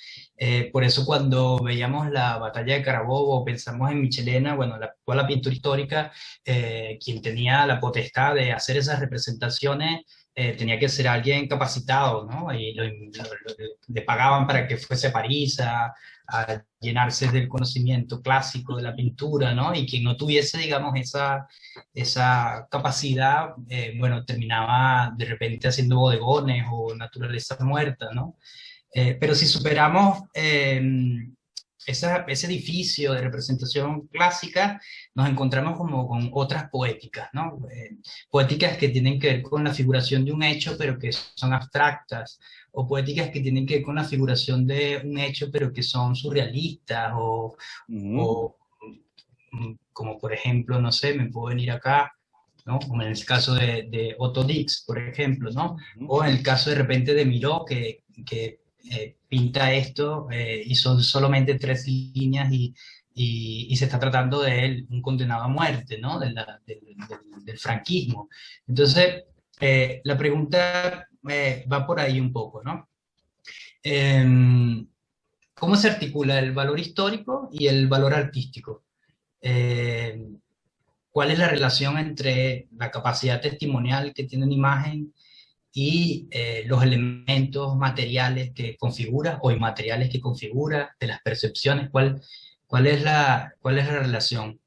Por eso cuando veíamos la batalla de Carabobo o pensamos en Michelena, bueno, toda la pintura histórica, quien tenía la potestad de hacer esas representaciones tenía que ser alguien capacitado, ¿no? Y le pagaban para que fuese a París a llenarse del conocimiento clásico de la pintura, ¿no? Y quien no tuviese, digamos, esa capacidad, bueno, terminaba de repente haciendo bodegones o naturaleza muerta, ¿no? Pero si superamos ese edificio de representación clásica, nos encontramos como con otras poéticas, ¿no? Poéticas que tienen que ver con la figuración de un hecho, pero que son abstractas, o poéticas que tienen que ver con la figuración de un hecho, pero que son surrealistas, o como por ejemplo, no sé, me puedo venir acá, ¿no? Como en el caso de Otto Dix, por ejemplo, ¿no? O en el caso de repente de Miró, que pinta esto y son solamente 3 líneas y se está tratando de él, un condenado a muerte, ¿no? Del franquismo. Entonces, la pregunta va por ahí un poco, ¿no? ¿Cómo se articula el valor histórico y el valor artístico? ¿Cuál es la relación entre la capacidad testimonial que tiene una imagen y los elementos materiales que configura o inmateriales que configura, de las percepciones? ¿Cuál es la relación?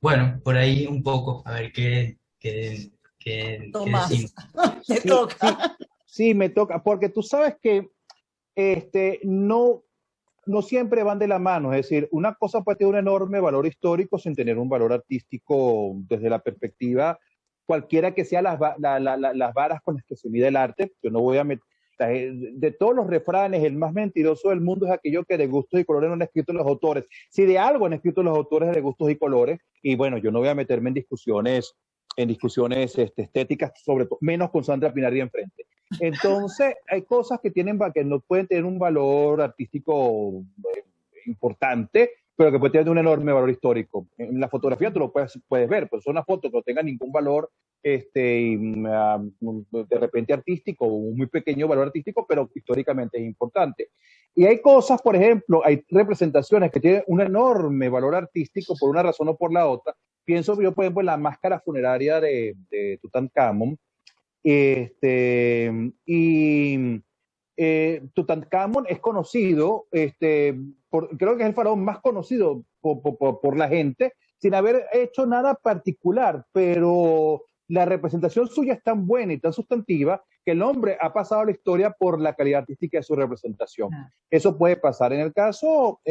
Bueno, por ahí un poco, a ver qué Tomás, decimos. te Sí, toca. sí, me toca, porque tú sabes que no siempre van de la mano. Es decir, una cosa puede tener un enorme valor histórico sin tener un valor artístico desde la perspectiva cualquiera que sea las varas con las que se mide el arte. Yo no voy a meter, de todos los refranes, el más mentiroso del mundo es aquello que de gustos y colores no han escrito los autores. Si de algo han escrito los autores de gustos y colores, y bueno, yo no voy a meterme en discusiones estéticas, sobre todo, menos con Sandra Pinardi enfrente. Entonces, hay cosas que no pueden tener un valor artístico importante, pero que puede tener un enorme valor histórico. En la fotografía tú lo puedes ver, pues es una foto que no tenga ningún valor de repente artístico, o un muy pequeño valor artístico, pero históricamente es importante. Y hay cosas, por ejemplo, hay representaciones que tienen un enorme valor artístico por una razón o por la otra. Pienso yo, por ejemplo, en la máscara funeraria de Tutankamón. Tutankamón es conocido, creo que es el faraón más conocido por la gente, sin haber hecho nada particular, pero la representación suya es tan buena y tan sustantiva que el hombre ha pasado a la historia por la calidad artística de su representación. Eso puede pasar. En el caso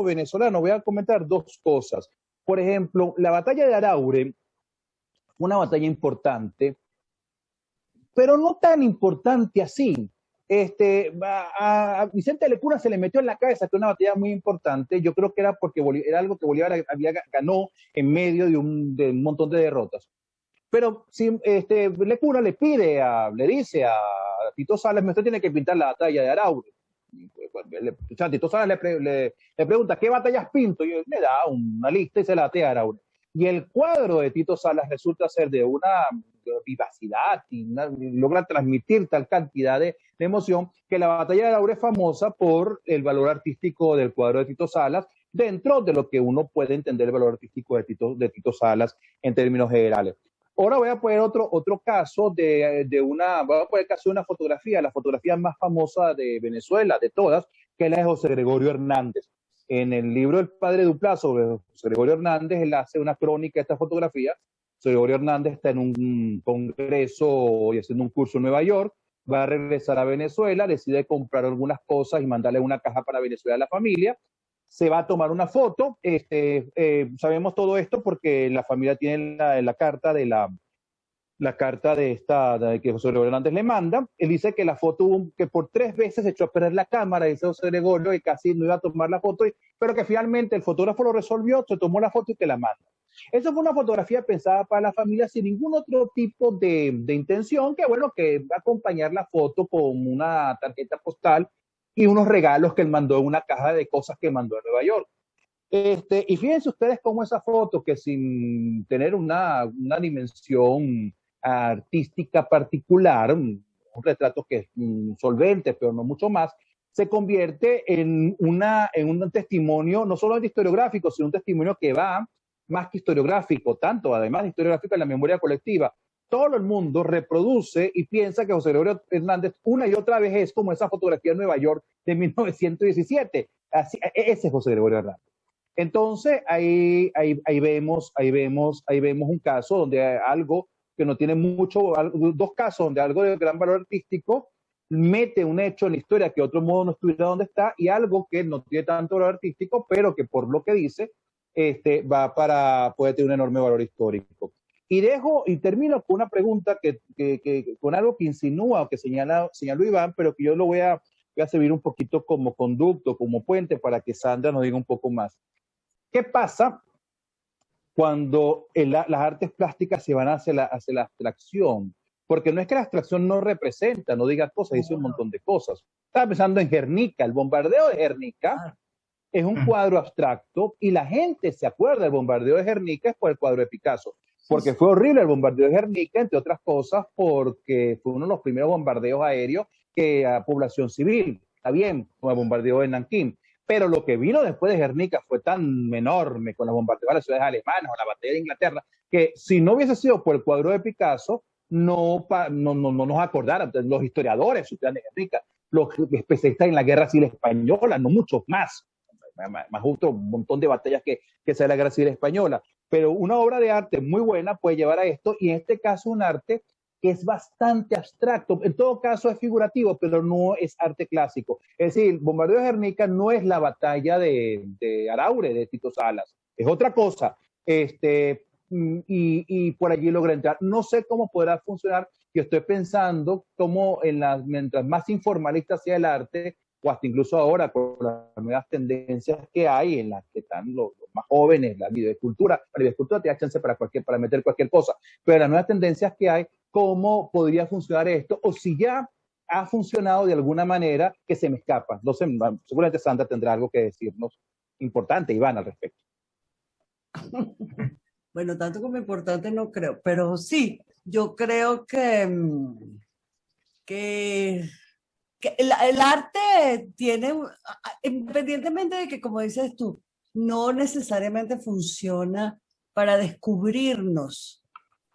venezolano, voy a comentar dos cosas. Por ejemplo, la batalla de Araure fue una batalla importante, pero no tan importante así. A Vicente Lecuna se le metió en la cabeza que una batalla muy importante. Yo creo que era porque era algo que Bolívar ganó en medio de un montón de derrotas. Pero si Lecuna le dice a Tito Salas, usted tiene que pintar la batalla de Araure. Tito Salas le pregunta, ¿qué batallas pinto? Y le da una lista y se la batea a Araure. Y el cuadro de Tito Salas resulta ser de una vivacidad y logra transmitir tal cantidad de emoción que la batalla de Araure es famosa por el valor artístico del cuadro de Tito Salas, dentro de lo que uno puede entender el valor artístico de Tito Salas en términos generales. Ahora voy a poner otro caso voy a poner el caso de una fotografía, la fotografía más famosa de Venezuela, de todas, que es la de José Gregorio Hernández. En el libro El Padre Duplazo, José Gregorio Hernández, él hace una crónica de esta fotografía José Gregorio Hernández está en un congreso y haciendo un curso en Nueva York, va a regresar a Venezuela, decide comprar algunas cosas y mandarle una caja para Venezuela a la familia, se va a tomar una foto, sabemos todo esto porque la familia tiene la carta que José Gregorio Hernández le manda. Él dice que la foto, que por 3 veces echó a perder la cámara, dice José Gregorio, y casi no iba a tomar la foto, pero que finalmente el fotógrafo lo resolvió, se tomó la foto y te la manda. Esa fue una fotografía pensada para la familia sin ningún otro tipo de intención, que bueno, que va a acompañar la foto con una tarjeta postal y unos regalos que él mandó en una caja de cosas que mandó a Nueva York. Y fíjense ustedes cómo esa foto, que sin tener una dimensión artística particular, un retrato que es solvente, pero no mucho más, se convierte en un testimonio, no solamente historiográfico, sino un testimonio que va más que historiográfico, tanto además de historiográfico en la memoria colectiva. Todo el mundo reproduce y piensa que José Gregorio Hernández una y otra vez es como esa fotografía de Nueva York de 1917. Así, ese es José Gregorio Hernández. Entonces, ahí vemos un caso donde algo que no tiene mucho, 2 casos donde algo de gran valor artístico mete un hecho en la historia que de otro modo no estuviera donde está, y algo que no tiene tanto valor artístico, pero que por lo que dice, puede tener un enorme valor histórico. Y termino con una pregunta con algo que insinúa o que señaló Iván, pero que yo lo voy a servir un poquito como conducto, como puente, para que Sandra nos diga un poco más. ¿Qué pasa cuando las artes plásticas se van hacia la abstracción? Porque no es que la abstracción no representa, no diga cosas, dice un montón de cosas. Estaba pensando en Guernica, el bombardeo de Guernica es un cuadro abstracto y la gente se acuerda del bombardeo de Guernica es por el cuadro de Picasso, porque fue horrible el bombardeo de Guernica, entre otras cosas, porque fue uno de los primeros bombardeos aéreos a población civil. Está bien, con el bombardeo de Nankín. Pero lo que vino después de Guernica fue tan enorme, con los bombardeos a las ciudades alemanas o la batalla de Inglaterra, que si no hubiese sido por el cuadro de Picasso, no nos acordaran los historiadores de Guernica, los especialistas en la guerra civil española, no muchos más justo un montón de batallas que sea la guerra civil española. Pero una obra de arte muy buena puede llevar a esto, y en este caso un arte que es bastante abstracto, en todo caso es figurativo, pero no es arte clásico. Es decir, Bombardeo de Guernica no es la batalla de Araure, de Tito Salas, es otra cosa. Y por allí logra entrar. No sé cómo podrá funcionar. Yo estoy pensando cómo mientras más informalista sea el arte, o hasta incluso ahora con las nuevas tendencias que hay en las que están los más jóvenes, la videoescultura te da chance para meter cualquier cosa, pero las nuevas tendencias que hay, ¿cómo podría funcionar esto? O si ya ha funcionado de alguna manera que se me escapa. No sé, seguramente Sandra tendrá algo que decirnos importante, Iván, al respecto. Bueno, tanto como importante no creo, pero sí, yo creo que el arte tiene, independientemente de que, como dices tú, no necesariamente funciona para descubrirnos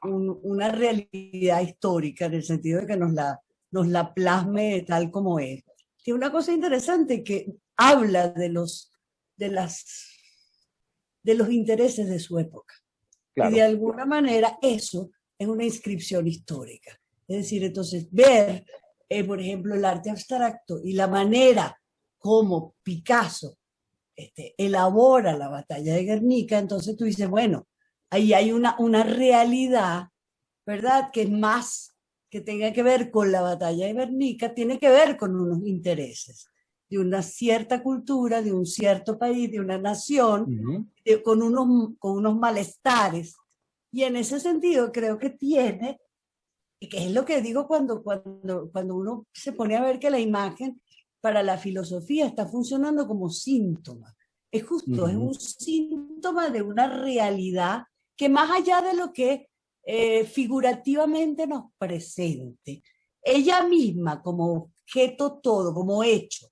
una realidad histórica, en el sentido de que nos la plasme tal como es. Tiene una cosa interesante que habla de los intereses de su época. Claro. Y de alguna manera eso es una inscripción histórica. Es decir, entonces ver, por ejemplo, el arte abstracto y la manera como Picasso elabora la batalla de Guernica, entonces tú dices, bueno, ahí hay una realidad, ¿verdad? Que más que tenga que ver con la batalla de Guernica, tiene que ver con unos intereses de una cierta cultura, de un cierto país, de una nación, con unos malestares. Y en ese sentido creo que tiene, que es lo que digo cuando uno se pone a ver que la imagen para la filosofía está funcionando como síntoma. Es justo, es un síntoma de una realidad que más allá de lo que figurativamente nos presente, ella misma como objeto todo, como hecho,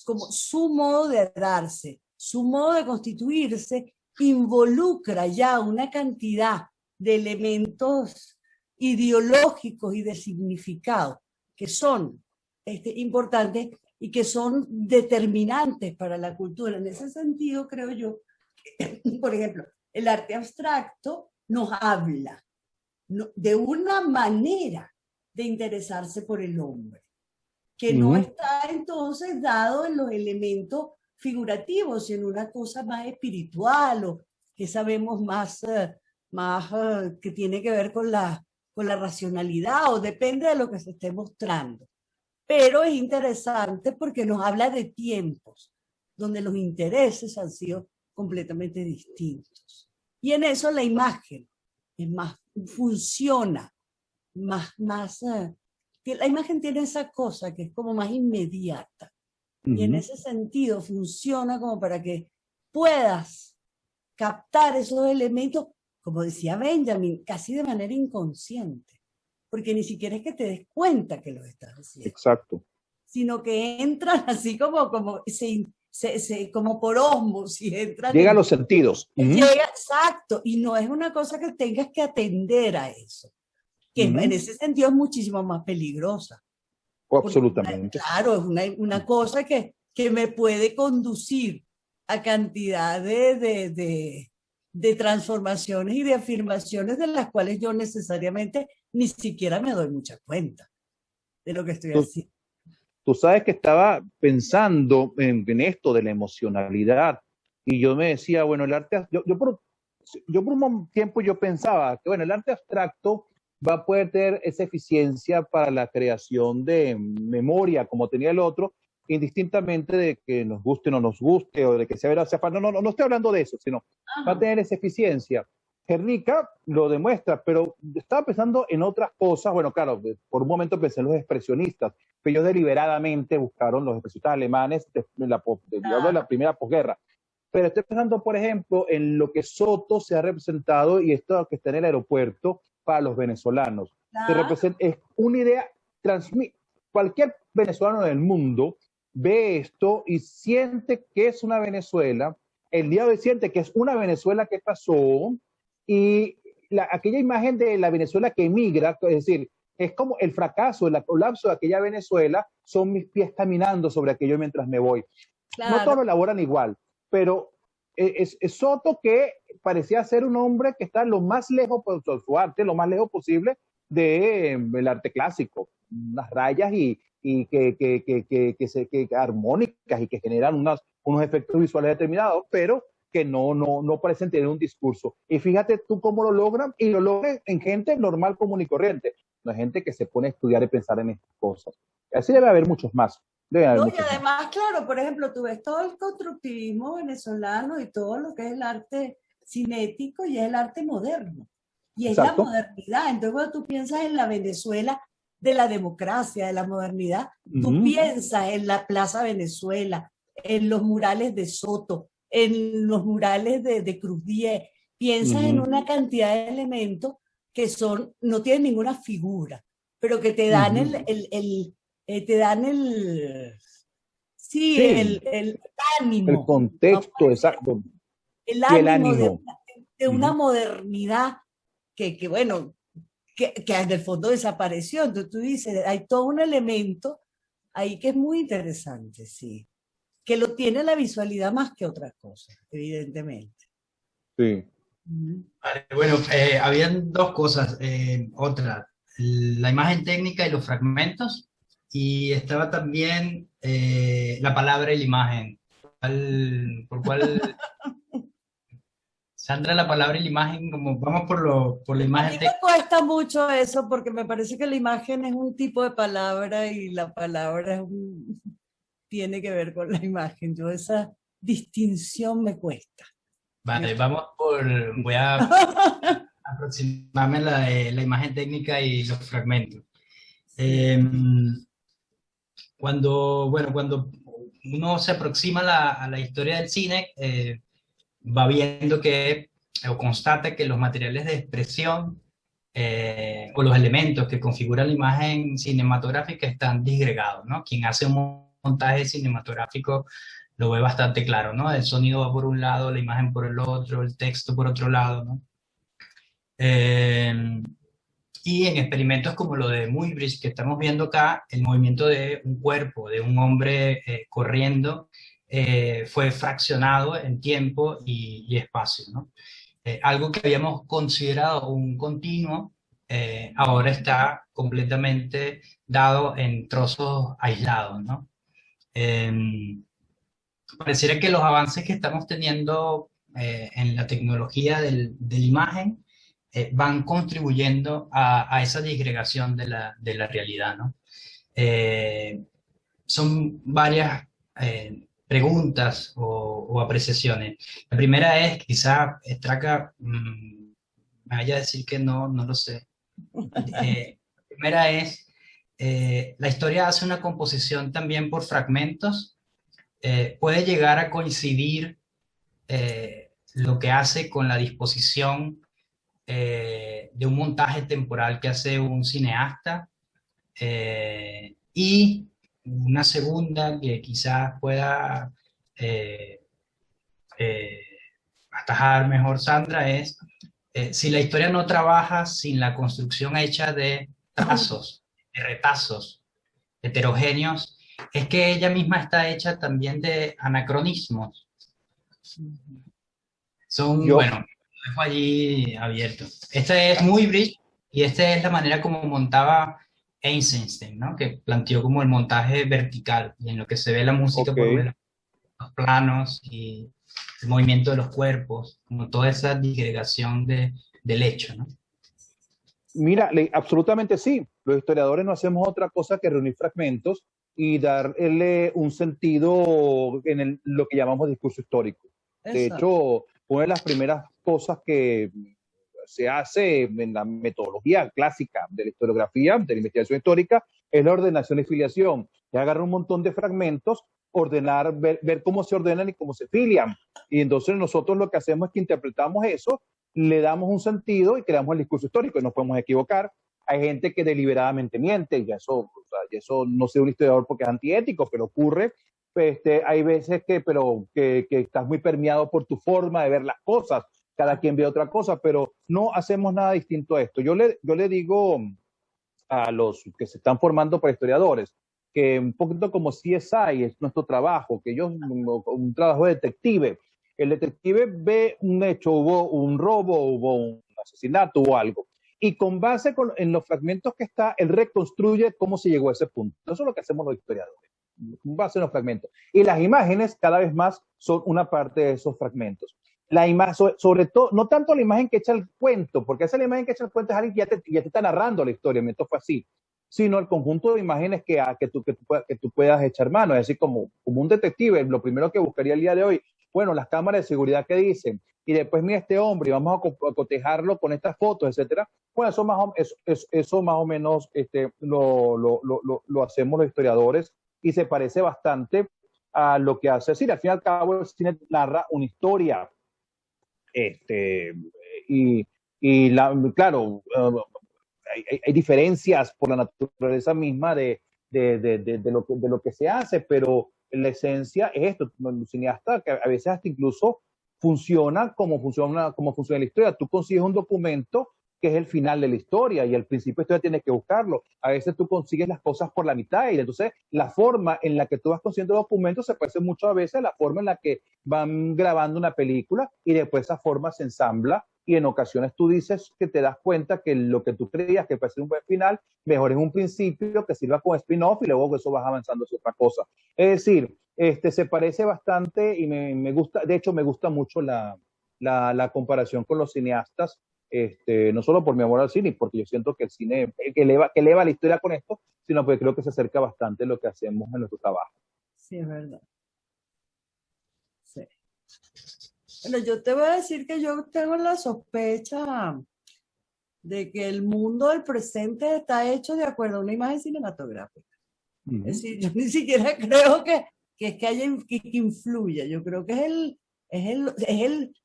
como su modo de darse, su modo de constituirse, involucra ya una cantidad de elementos ideológicos y de significado que son importantes y que son determinantes para la cultura. En ese sentido, creo yo, que, por ejemplo, el arte abstracto nos habla de una manera de interesarse por el hombre, que no está entonces dado en los elementos figurativos, sino una cosa más espiritual o que sabemos más, que tiene que ver con la racionalidad o depende de lo que se esté mostrando. Pero es interesante porque nos habla de tiempos donde los intereses han sido completamente distintos. Y en eso la imagen es más, funciona más, la imagen tiene esa cosa que es como más inmediata. Y en ese sentido funciona como para que puedas captar esos elementos, como decía Benjamin, casi de manera inconsciente, porque ni siquiera es que te des cuenta que lo estás haciendo. Exacto. Sino que entran así como por ósmosis. Llega a los sentidos. Llega, exacto, y no es una cosa que tengas que atender a eso, que en ese sentido es muchísimo más peligrosa. Absolutamente. Claro, es una cosa que me puede conducir a cantidad de transformaciones y de afirmaciones de las cuales yo necesariamente ni siquiera me doy mucha cuenta de lo que estoy haciendo. Tú sabes que estaba pensando en esto de la emocionalidad y yo me decía, bueno, el arte, yo por un tiempo yo pensaba que, bueno, el arte abstracto va a poder tener esa eficiencia para la creación de memoria como tenía el otro, indistintamente de que nos guste o no nos guste, o de que sea verdad o sea falso. No estoy hablando de eso, sino va a tener esa eficiencia. Guernica lo demuestra, pero estaba pensando en otras cosas. Bueno, claro, por un momento pensé en los expresionistas, que ellos deliberadamente buscaron los expresionistas alemanes de la primera posguerra. Pero estoy pensando, por ejemplo, en lo que Soto se ha representado y esto que está en el aeropuerto para los venezolanos. Es una idea, cualquier venezolano del mundo ve esto y siente que es una Venezuela, el día de hoy siente que es una Venezuela que pasó, y aquella imagen de la Venezuela que emigra, es decir, es como el fracaso, el colapso de aquella Venezuela, son mis pies caminando sobre aquello mientras me voy. Claro. No todos lo elaboran igual, pero es Soto, que parecía ser un hombre que está lo más lejos por su arte, lo más lejos posible del arte clásico, unas rayas y que armónicas y que generan unos efectos visuales determinados, pero que no parecen tener un discurso. Y fíjate tú cómo lo logran, y lo logran en gente normal, común y corriente, no gente que se pone a estudiar y pensar en estas cosas. Así debe haber muchos más. Y además, claro, por ejemplo, tú ves todo el constructivismo venezolano y todo lo que es el arte cinético y es el arte moderno. Y es la modernidad. Entonces, cuando tú piensas en la Venezuela de la democracia, de la modernidad, tú piensas en la Plaza Venezuela, en los murales de Soto, en los murales de Cruz Diez, piensas en una cantidad de elementos que no tienen ninguna figura, pero que te dan te dan el ánimo. El contexto, exacto. El ánimo. De una modernidad que bueno, que en el fondo desapareció. Entonces tú dices, hay todo un elemento ahí que es muy interesante, sí. Que lo tiene la visualidad más que otra cosa, evidentemente. Sí. Vale, bueno, habían dos cosas. Otra, la imagen técnica y los fragmentos, y estaba también la palabra y la imagen. ¿Por cuál? Sandra, la palabra y la imagen, como vamos por la imagen técnica. A mí me cuesta mucho eso, porque me parece que la imagen es un tipo de palabra y la palabra tiene que ver con la imagen. Yo esa distinción me cuesta. Vale, voy a aproximarme a la imagen técnica y los fragmentos. Cuando uno se aproxima a la historia del cine, va viendo o constata que los materiales de expresión o los elementos que configuran la imagen cinematográfica están disgregados, ¿no? Quien hace un montaje cinematográfico lo ve bastante claro, ¿no? El sonido va por un lado, la imagen por el otro, el texto por otro lado, ¿no? Y en experimentos como lo de Muybridge que estamos viendo acá, el movimiento de un cuerpo, de un hombre corriendo, fue fraccionado en tiempo y espacio, ¿no? algo que habíamos considerado un continuo, ahora está completamente dado en trozos aislados, ¿no? Pareciera que los avances que estamos teniendo en la tecnología de la imagen van contribuyendo a esa disgregación de la realidad, ¿no? Son varias preguntas o apreciaciones. La primera es, quizá Straca me vaya a decir que no, no lo sé. La primera es, la historia hace una composición también por fragmentos. Puede llegar a coincidir lo que hace con la disposición de un montaje temporal que hace un cineasta, y una segunda que quizás pueda eh, eh, atajar mejor Sandra es si la historia no trabaja sin la construcción hecha de trazos, de retazos heterogéneos, es que ella misma está hecha también de anacronismos. Son, Yo, bueno, lo dejo allí abierto. Este es muy bridge y esta es la manera como montaba Eisenstein, ¿no? Que planteó como el montaje vertical y en lo que se ve la música ok. por ver los planos y el movimiento de los cuerpos, como toda esa disgregación del hecho, ¿no? Mira, absolutamente sí. Los historiadores no hacemos otra cosa que reunir fragmentos y darle un sentido en lo que llamamos discurso histórico. De Exacto. hecho, una de las primeras cosas que se hace en la metodología clásica de la historiografía, de la investigación histórica, es la ordenación y filiación. Se agarra un montón de fragmentos, ordenar, ver cómo se ordenan y cómo se filian. Y entonces nosotros lo que hacemos es que interpretamos eso, le damos un sentido y creamos el discurso histórico y nos podemos equivocar. Hay gente que deliberadamente miente y eso no sé un historiador porque es antiético, pero ocurre. Hay veces que estás muy permeado por tu forma de ver las cosas, cada quien ve otra cosa, pero no hacemos nada distinto a esto. Yo le digo a los que se están formando para historiadores que un poquito como CSI es nuestro trabajo, que ellos, un trabajo de detective. El detective ve un hecho, hubo un robo, hubo un asesinato o algo, y con base en los fragmentos que está, él reconstruye cómo se llegó a ese punto. Eso es lo que hacemos los historiadores, con base en los fragmentos. Y las imágenes cada vez más son una parte de esos fragmentos. La imagen, sobre todo, no tanto la imagen que echa el cuento, porque esa es la imagen que echa el cuento es alguien que ya te está narrando la historia, esto fue así, sino el conjunto de imágenes que tú puedas echar mano. Es decir, como un detective, lo primero que buscaría el día de hoy, bueno, las cámaras de seguridad que dicen, y después mira este hombre y vamos a cotejarlo con estas fotos, etcétera. Bueno, eso más o menos lo hacemos los historiadores y se parece bastante a lo que hace. Es decir, al fin y al cabo, el cine narra una historia. Y, claro, hay diferencias por la naturaleza misma de lo que se hace, pero la esencia es esto. Un cineasta que a veces hasta incluso funciona como funciona la historia. Tú consigues un documento que es el final de la historia y al principio todavía tienes que buscarlo. A veces tú consigues las cosas por la mitad y entonces la forma en la que tú vas consiguiendo documentos se parece mucho a veces a la forma en la que van grabando una película y después esa forma se ensambla y en ocasiones tú dices que te das cuenta que lo que tú creías que puede ser un buen final, mejor en un principio que sirva como spin-off y luego que eso vas avanzando hacia otra cosa. Es decir, se parece bastante y me gusta, de hecho me gusta mucho la comparación con los cineastas, no solo por mi amor al cine, porque yo siento que el cine que eleva la historia con esto, sino porque creo que se acerca bastante a lo que hacemos en nuestro trabajo. Sí, es verdad. Sí. Bueno, yo te voy a decir que yo tengo la sospecha de que el mundo del presente está hecho de acuerdo a una imagen cinematográfica. Es decir, yo ni siquiera creo que haya que influya. Yo creo que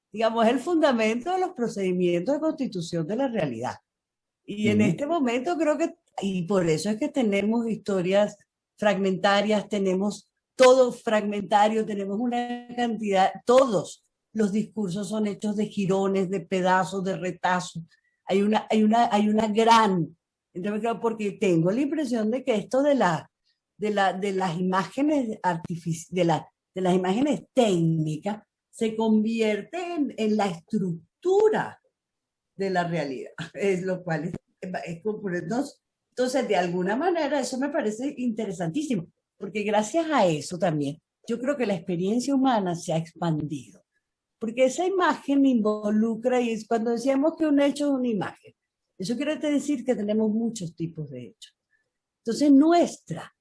digamos, es el fundamento de los procedimientos de constitución de la realidad. Y en este momento creo que, y por eso es que tenemos historias fragmentarias, tenemos todo fragmentario, tenemos una cantidad, todos los discursos son hechos de jirones, de pedazos, de retazos. Hay una gran, porque tengo la impresión de que esto de las imágenes de las imágenes técnicas se convierte en la estructura ruptura de la realidad, es lo cual es entonces, de alguna manera, eso me parece interesantísimo, porque gracias a eso también, yo creo que la experiencia humana se ha expandido, porque esa imagen involucra, y es cuando decíamos que un hecho es una imagen, eso quiere decir que tenemos muchos tipos de hechos. Entonces, nuestra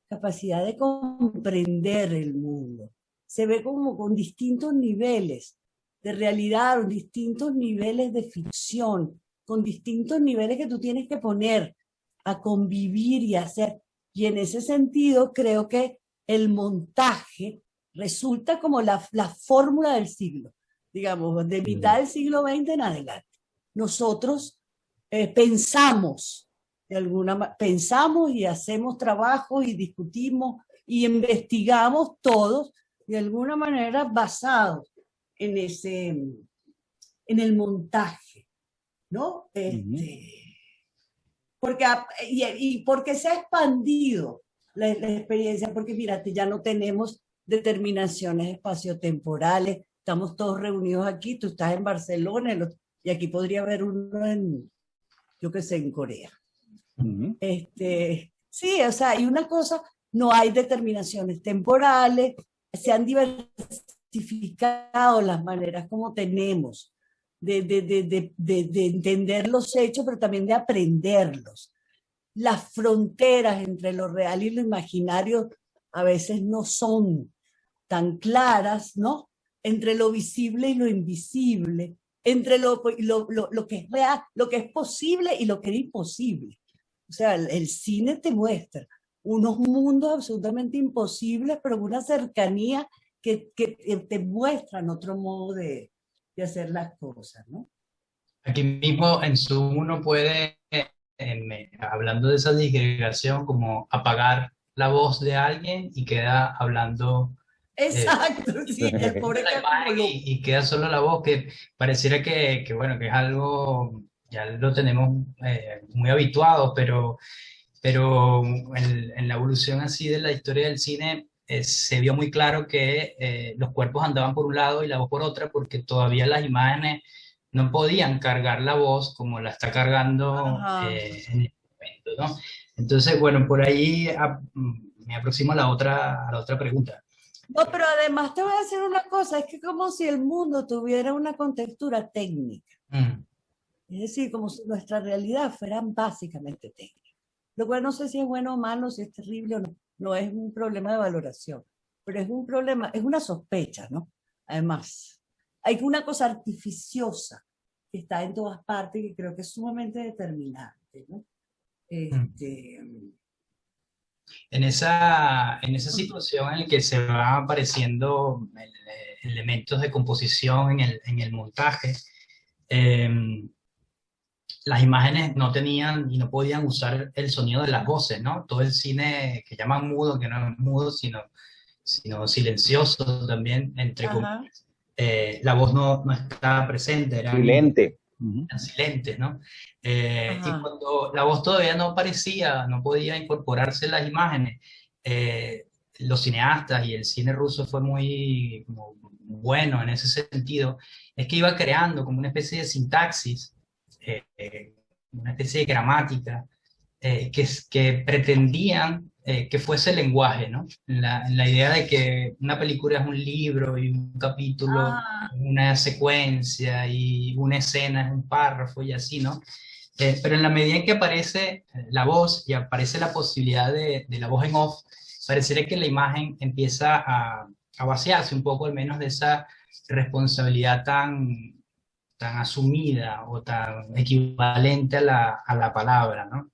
capacidad de comprender el mundo se ve como con distintos niveles de realidad, con distintos niveles de ficción, con distintos niveles que tú tienes que poner a convivir y hacer. Y en ese sentido creo que el montaje resulta como la fórmula del siglo, digamos, de mitad del siglo XX en adelante. Nosotros pensamos y hacemos trabajo y discutimos y investigamos todos de alguna manera basados en el montaje, ¿no? Porque se ha expandido la experiencia, porque fíjate, ya no tenemos determinaciones espaciotemporales, estamos todos reunidos aquí, tú estás en Barcelona y aquí podría haber uno yo qué sé, en Corea. Sí, o sea, hay una cosa, no hay determinaciones temporales, se han diversificado las maneras como tenemos de entender los hechos, pero también de aprenderlos. Las fronteras entre lo real y lo imaginario a veces no son tan claras, ¿no? Entre lo visible y lo invisible, entre lo que es real, lo que es posible y lo que es imposible. O sea, el cine te muestra unos mundos absolutamente imposibles, pero una cercanía que te muestran otro modo de hacer las cosas, ¿no? Aquí mismo en Zoom uno puede, hablando de esa disgregación, como apagar la voz de alguien y queda hablando. Exacto, sí, el pobre la imagen y queda solo la voz, que pareciera que bueno, que es algo, ya lo tenemos muy habituados, pero en la evolución así de la historia del cine se vio muy claro que los cuerpos andaban por un lado y la voz por otra, porque todavía las imágenes no podían cargar la voz como la está cargando en el momento, ¿no? Entonces, bueno, por ahí me aproximo a la otra pregunta. No, pero además te voy a decir una cosa, es que como si el mundo tuviera una contextura técnica. Es decir, como si nuestra realidad fuera básicamente técnica. Lo cual no sé si es bueno o malo, si es terrible o no. No es un problema de valoración, pero es un problema, es una sospecha, ¿no? Además, hay una cosa artificiosa que está en todas partes y que creo que es sumamente determinante, ¿no? En esa situación en la que se van apareciendo elementos de composición en el montaje, las imágenes no tenían y no podían usar el sonido de las voces, ¿no? Todo el cine que llaman mudo, que no es mudo, sino silencioso también, entre comillas. La voz no estaba presente. Eran silente. Eran silentes, ¿no? Y cuando la voz todavía no aparecía, no podía incorporarse en las imágenes, los cineastas y el cine ruso fue muy bueno en ese sentido, es que iba creando como una especie de sintaxis, una especie de gramática, que pretendían que fuese lenguaje, ¿no? La idea de que una película es un libro y un capítulo una secuencia y una escena es un párrafo y así, ¿no? Pero en la medida en que aparece la voz y aparece la posibilidad de la voz en off, pareciera que la imagen empieza a vaciarse un poco, al menos de esa responsabilidad tan asumida o tan equivalente a la palabra, ¿no?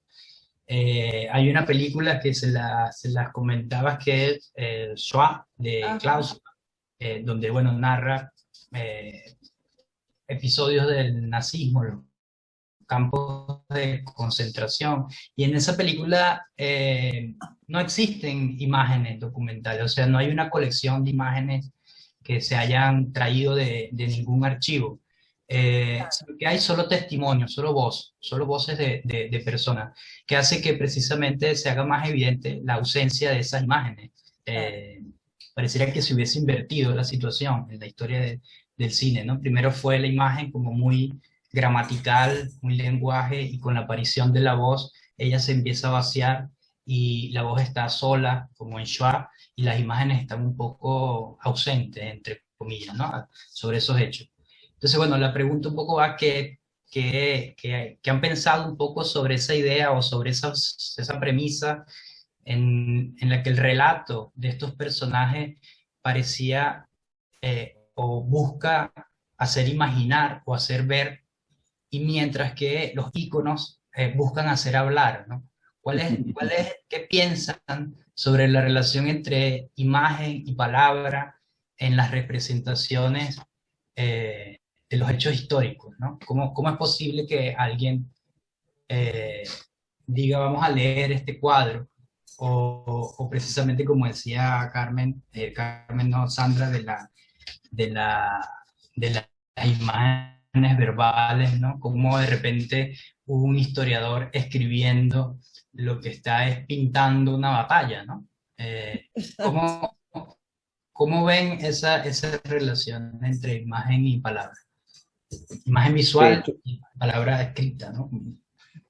Hay una película que se las comentaba, que es Shoah, de Klaus, donde, bueno, narra episodios del nazismo, los campos de concentración, y en esa película no existen imágenes documentales, o sea, no hay una colección de imágenes que se hayan traído de ningún archivo. Sino que hay solo testimonios, solo voces de personas, que hace que precisamente se haga más evidente la ausencia de esas imágenes. Pareciera que se hubiese invertido la situación en la historia del cine, ¿no? Primero fue la imagen como muy gramatical, muy lenguaje, y con la aparición de la voz, ella se empieza a vaciar y la voz está sola, como en Schwab, y las imágenes están un poco ausentes, entre comillas, ¿no? Sobre esos hechos. Entonces, bueno, la pregunta un poco va que han pensado un poco sobre esa idea o sobre esa premisa en la que el relato de estos personajes parecía o busca hacer imaginar o hacer ver, y mientras que los íconos buscan hacer hablar, ¿no? ¿Qué piensan sobre la relación entre imagen y palabra en las representaciones de los hechos históricos, ¿no? ¿Cómo es posible que alguien eh, diga, vamos a leer este cuadro? O precisamente como decía Carmen, Carmen no, Sandra, de la, de las imágenes verbales, ¿no? Como de repente un historiador escribiendo lo que está es pintando una batalla, ¿no? ¿Cómo, cómo ven esa relación entre imagen y palabra? Imagen De visual hecho, y palabra escrita, ¿no?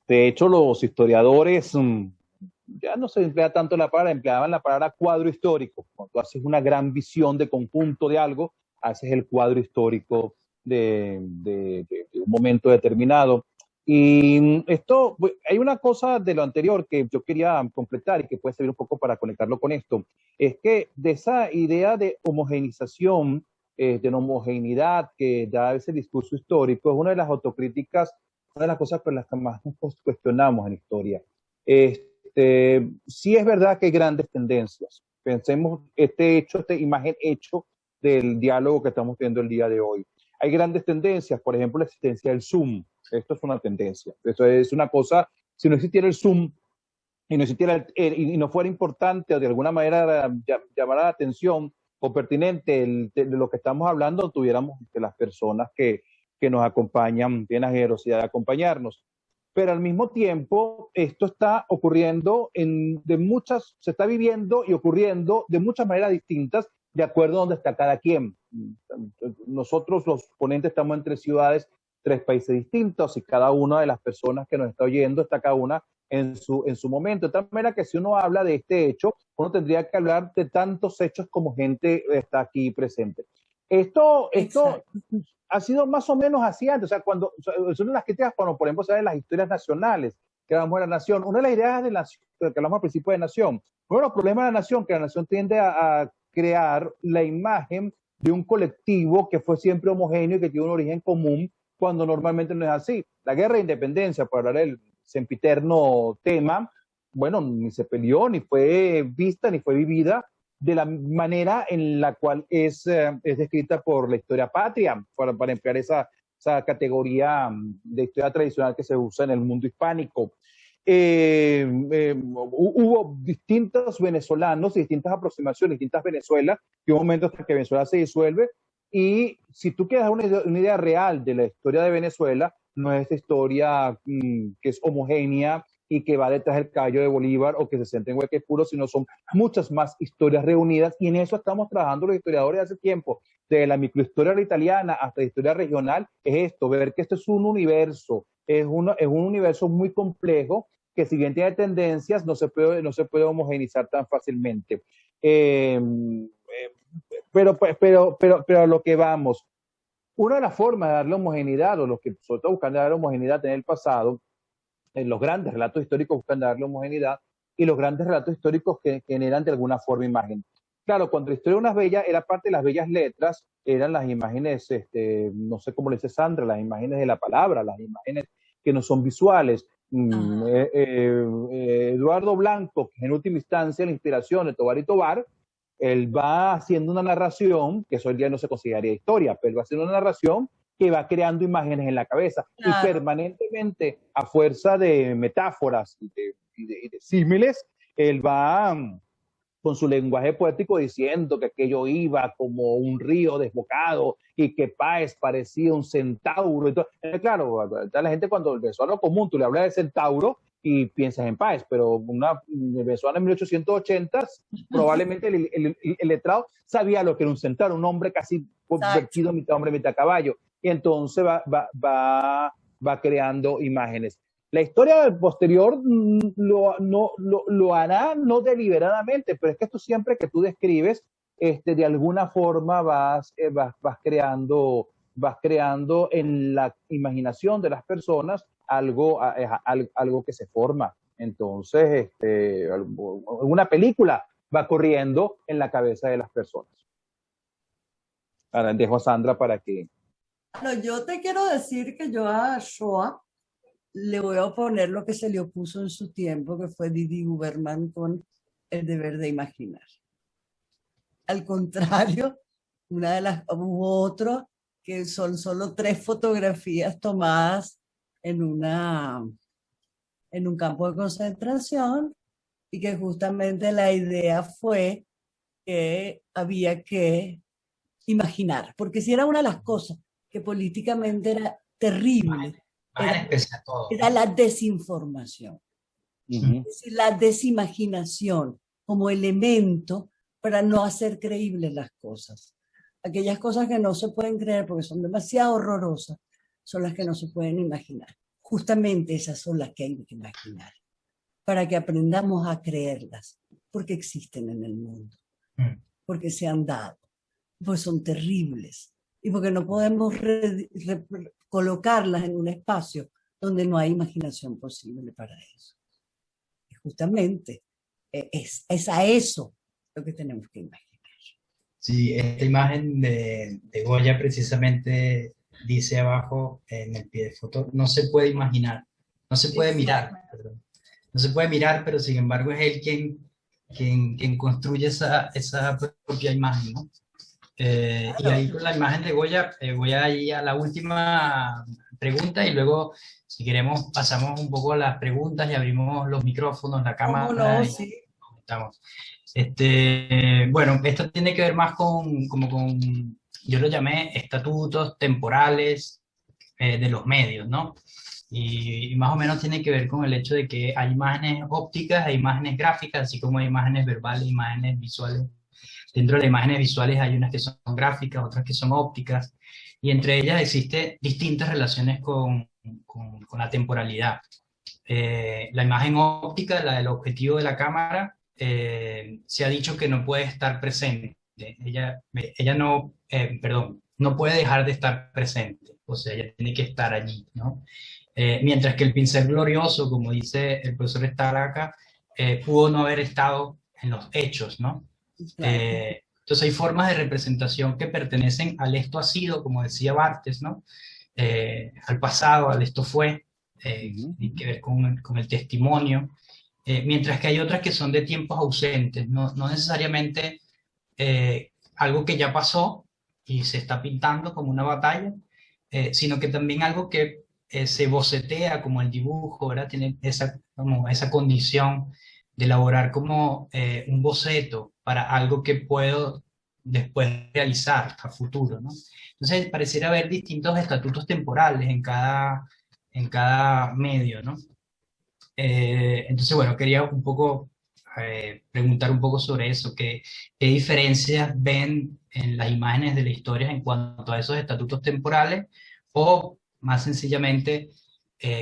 de hecho, los historiadores, ya no se emplea tanto la palabra, empleaban la palabra cuadro histórico. Cuando tú haces una gran visión de conjunto de algo, haces el cuadro histórico de un momento determinado. Y esto, pues, hay una cosa de lo anterior que yo quería completar y que puede servir un poco para conectarlo con esto, es que de esa idea de homogenización, de la homogeneidad que da ese discurso histórico, es una de las autocríticas, una de las cosas por las que más nos cuestionamos en historia. Sí es verdad que hay grandes tendencias. Pensemos esta imagen hecho del diálogo que estamos viendo el día de hoy. Hay grandes tendencias, por ejemplo, la existencia del Zoom. Esto es una tendencia. Esto es una cosa, si no existiera el Zoom y no existiera y no fuera importante o de alguna manera llamara la atención o pertinente de lo que estamos hablando, tuviéramos que las personas que nos acompañan tienen la generosidad de acompañarnos. Pero al mismo tiempo, esto está ocurriendo se está viviendo y ocurriendo de muchas maneras distintas, de acuerdo a donde está cada quien. Nosotros, los ponentes, estamos entre ciudades, tres países distintos, y cada una de las personas que nos está oyendo está cada una en su momento. De tal manera que si uno habla de este hecho, uno tendría que hablar de tantos hechos como gente está aquí presente. Esto ha sido más o menos así antes. O sea, son las críticas cuando, por ejemplo, se ven las historias nacionales, que hablamos de la nación. Una de las ideas de nación, que hablamos al principio de nación, uno de los problemas de la nación, que la nación tiende a crear la imagen de un colectivo que fue siempre homogéneo y que tiene un origen común, cuando normalmente no es así. La guerra de independencia, por hablar del sempiterno tema, bueno, ni se peleó, ni fue vista, ni fue vivida de la manera en la cual es descrita por la historia patria, para emplear esa categoría de historia tradicional que se usa en el mundo hispánico. Hubo distintos venezolanos y distintas aproximaciones, distintas Venezuelas, que un momento hasta que Venezuela se disuelve, y si tú quieres dar una idea real de la historia de Venezuela, no es esta historia que es homogénea y que va detrás del caballo de Bolívar o que se siente en hueque puro, sino son muchas más historias reunidas, y en eso estamos trabajando los historiadores hace tiempo, de la microhistoria italiana hasta la historia regional. Es esto, ver que esto es un universo, es un universo muy complejo, que si bien tiene tendencias, no se puede homogenizar tan fácilmente. Pero a lo que vamos, una de las formas de darle homogeneidad, o los que sobre todo buscan darle homogeneidad en el pasado, en los grandes relatos históricos buscan darle homogeneidad, y los grandes relatos históricos que generan de alguna forma imagen. Claro, cuando la historia de unas bellas era parte de las bellas letras, eran las imágenes, no sé cómo le dice Sandra, las imágenes de la palabra, las imágenes que no son visuales. Eduardo Blanco, que en última instancia la inspiración de Tobar y Tobar, él va haciendo una narración, que eso hoy día no se consideraría historia, pero él va haciendo una narración que va creando imágenes en la cabeza, y permanentemente, a fuerza de metáforas y de símiles, él va con su lenguaje poético diciendo que aquello iba como un río desbocado y que Páez parecía un centauro. Claro, la gente, cuando el venezolano común tú le hablas de centauro, y piensas en Páez, pero una venezolana en 1880, probablemente el letrado sabía lo que era un centauro, un hombre casi convertido mitad hombre, mitad caballo, y entonces va creando imágenes. La historia posterior lo hará no deliberadamente, pero es que esto siempre que tú describes, de alguna forma vas creando en la imaginación de las personas algo que se forma. Entonces, una película va corriendo en la cabeza de las personas. Ahora dejo a Sandra para que... Bueno, yo te quiero decir que yo a Shoah le voy a poner lo que se le opuso en su tiempo, que fue Didi Huberman con El deber de imaginar. Al contrario, hubo otro que son solo 3 fotografías tomadas en un campo de concentración, y que justamente la idea fue que había que imaginar, porque si era una de las cosas que políticamente era terrible, era la desinformación. Es decir, la desimaginación como elemento para no hacer creíbles las cosas. Aquellas cosas que no se pueden creer porque son demasiado horrorosas son las que no se pueden imaginar. Justamente esas son las que hay que imaginar, para que aprendamos a creerlas, porque existen en el mundo, porque se han dado, porque son terribles, y porque no podemos colocarlas en un espacio donde no hay imaginación posible para eso. Y justamente es a eso lo que tenemos que imaginar. Sí, esta imagen de Goya precisamente dice abajo en el pie de foto, no se puede imaginar, no se puede mirar, perdón. No se puede mirar, pero sin embargo es él quien construye esa propia imagen, ¿no? Y ahí con la imagen de Goya, voy a ir a la última pregunta y luego, si queremos, pasamos un poco a las preguntas y abrimos los micrófonos, la cámara. No, y sí. comentamos. Bueno, esto tiene que ver más con, yo lo llamé estatutos temporales de los medios, ¿no? Y más o menos tiene que ver con el hecho de que hay imágenes ópticas, hay imágenes gráficas, así como hay imágenes verbales, imágenes visuales. Dentro de las imágenes visuales hay unas que son gráficas, otras que son ópticas, y entre ellas existen distintas relaciones con la temporalidad. La imagen óptica, la del objetivo de la cámara, se ha dicho que no puede estar presente. Ella no, no puede dejar de estar presente, o sea, ella tiene que estar allí, ¿no? Mientras que el pincel glorioso, como dice el profesor Estaraca, pudo no haber estado en los hechos, ¿no? Entonces hay formas de representación que pertenecen al esto ha sido, como decía Barthes, ¿no? Al pasado, al esto fue, tiene que ver con el testimonio, mientras que hay otras que son de tiempos ausentes, no necesariamente algo que ya pasó y se está pintando como una batalla, sino que también algo que se bocetea como el dibujo, ¿verdad? Tiene como esa condición de elaborar como un boceto para algo que puedo después realizar a futuro, ¿no? Entonces pareciera haber distintos estatutos temporales en cada medio, ¿no? Entonces, bueno, quería un poco preguntar un poco sobre eso, qué diferencias ven en las imágenes de la historia en cuanto a esos estatutos temporales, o más sencillamente,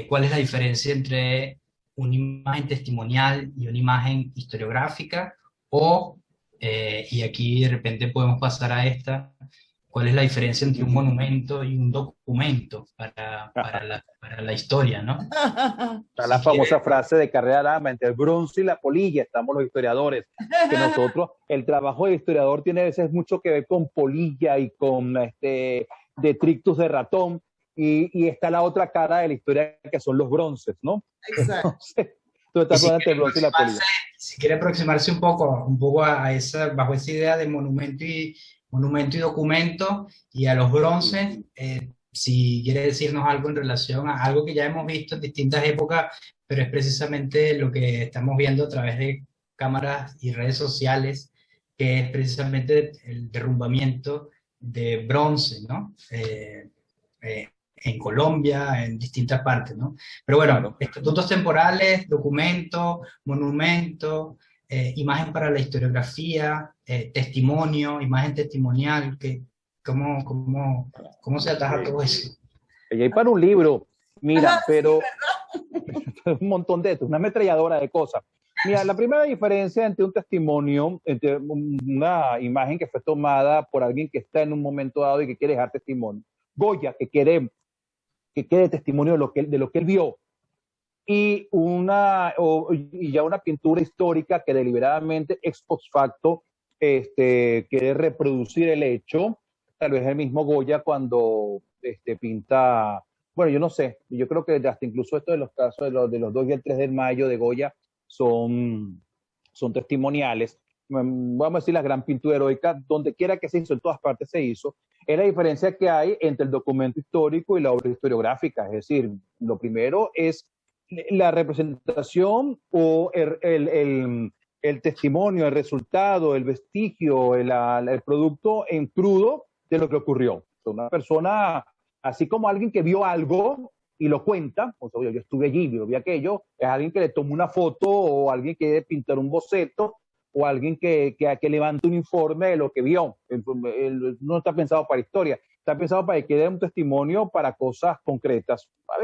cuál es la diferencia entre una imagen testimonial y una imagen historiográfica, o, y aquí de repente podemos pasar a esta, cuál es la diferencia entre un monumento y un documento para la historia, ¿no? Está la famosa frase de Carrera Lama, entre el bronce y la polilla estamos los historiadores, que nosotros, el trabajo de historiador tiene a veces mucho que ver con polilla y con detritus de ratón, y está la otra cara de la historia que son los bronces, ¿no? Exacto. Entonces, el bronce y la polilla. Si quiere aproximarse un poco a esa, bajo esa idea de monumento y documento, y a los bronces, si quiere decirnos algo en relación a algo que ya hemos visto en distintas épocas, pero es precisamente lo que estamos viendo a través de cámaras y redes sociales, que es precisamente el derrumbamiento de bronce, ¿no? en Colombia, en distintas partes, ¿no? Pero bueno, Claro. estatutos temporales, documento, monumento, imagen para la historiografía, testimonio, imagen testimonial, ¿cómo se ataja todo eso? Y ahí para un libro, mira, Ajá, pero un montón de esto, una ametralladora de cosas. Mira, la primera diferencia entre un testimonio, entre una imagen que fue tomada por alguien que está en un momento dado y que quiere dejar testimonio, Goya, que quede testimonio de lo que él vio, y ya una pintura histórica que deliberadamente ex post facto quiere reproducir el hecho, tal vez el mismo Goya cuando pinta, bueno, yo no sé, yo creo que hasta incluso esto de los casos de los 2 y el 3 de mayo de Goya son testimoniales. Vamos a decir la gran pintura heroica, donde quiera que se hizo, en todas partes se hizo. Es la diferencia que hay entre el documento histórico y la obra historiográfica. Es decir, lo primero es la representación o el testimonio, el resultado, el vestigio, el producto en crudo de lo que ocurrió. Una persona, así como alguien que vio algo y lo cuenta, o sea, yo estuve allí, yo vi aquello, es alguien que le tomó una foto o alguien que debe pintar un boceto o alguien que levanta un informe de lo que vio. No está pensado para historia, está pensado para que dé un testimonio para cosas concretas. A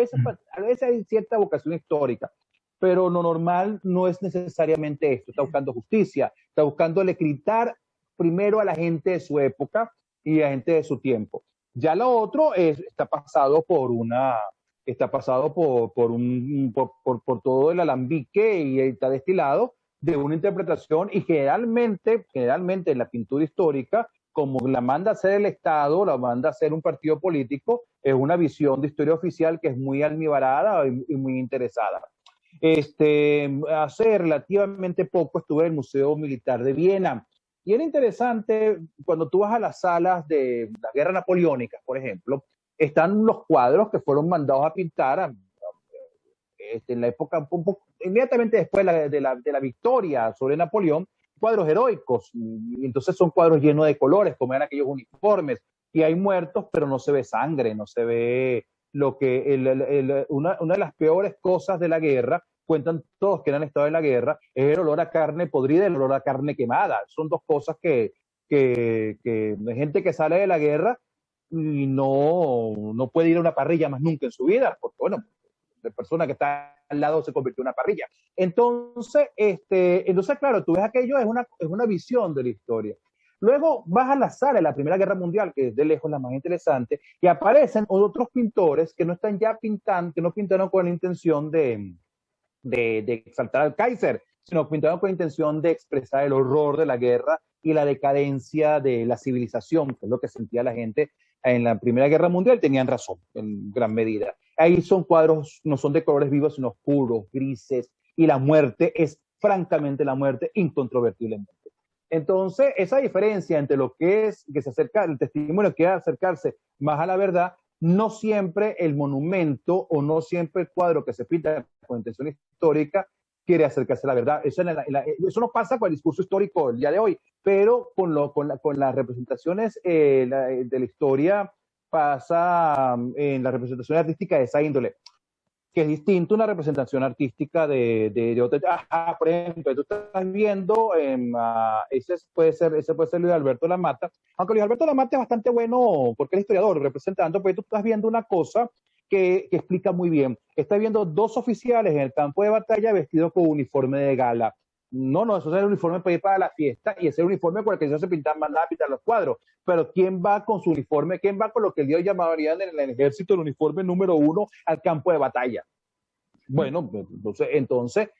veces hay cierta vocación histórica, pero lo normal no es necesariamente esto. Está buscando justicia, está buscando equilibrar primero a la gente de su época y a la gente de su tiempo. Ya lo otro está pasado por todo el alambique y está destilado de una interpretación, y generalmente en la pintura histórica, como la manda a hacer el Estado, la manda a hacer un partido político, es una visión de historia oficial que es muy almibarada y muy interesada. Hace relativamente poco estuve en el Museo Militar de Viena, y era interesante cuando tú vas a las salas de la guerra napoleónica, por ejemplo, están los cuadros que fueron mandados a pintar en la época, inmediatamente después de la victoria sobre Napoleón, cuadros heroicos. Y entonces son cuadros llenos de colores, como eran aquellos uniformes. Y hay muertos, pero no se ve sangre, no se ve lo que... una de las peores cosas de la guerra, cuentan todos que han estado en la guerra, es el olor a carne podrida y el olor a carne quemada. Son dos cosas que hay gente que sale de la guerra y no puede ir a una parrilla más nunca en su vida, porque bueno, la persona que está al lado se convirtió en una parrilla. Entonces, claro, tú ves aquello, es una visión de la historia. Luego vas a la sala de la Primera Guerra Mundial, que es de lejos la más interesante, y aparecen otros pintores que no están ya pintando, que no pintaron con la intención de exaltar al Kaiser, sino pintaron con la intención de expresar el horror de la guerra y la decadencia de la civilización, que es lo que sentía la gente en la Primera Guerra Mundial. Tenían razón en gran medida. Ahí son cuadros, no son de colores vivos, sino oscuros, grises, y la muerte es francamente la muerte, incontrovertiblemente. Entonces, esa diferencia entre lo que es que se acerca, el testimonio que va a acercarse más a la verdad, no siempre el monumento o no siempre el cuadro que se pinta con intención histórica quiere acercarse a la verdad. Eso no pasa con el discurso histórico del día de hoy, pero con las representaciones de la historia pasa en la representación artística de esa índole, que es distinto a una representación artística de otra. Por ejemplo, tú estás viendo, ese puede ser Luis Alberto Lammata, aunque Luis Alberto Lammata es bastante bueno porque es historiador, representando, pero tú estás viendo una cosa que explica muy bien. Estás viendo 2 oficiales en el campo de batalla vestidos con uniforme de gala. No, eso es el uniforme para ir para la fiesta, y ese es el uniforme con el que se mandaba a pintar los cuadros. Pero ¿quién va con su uniforme? ¿Quién va con lo que el día llamarían en el ejército el uniforme número 1 al campo de batalla? Bueno, entonces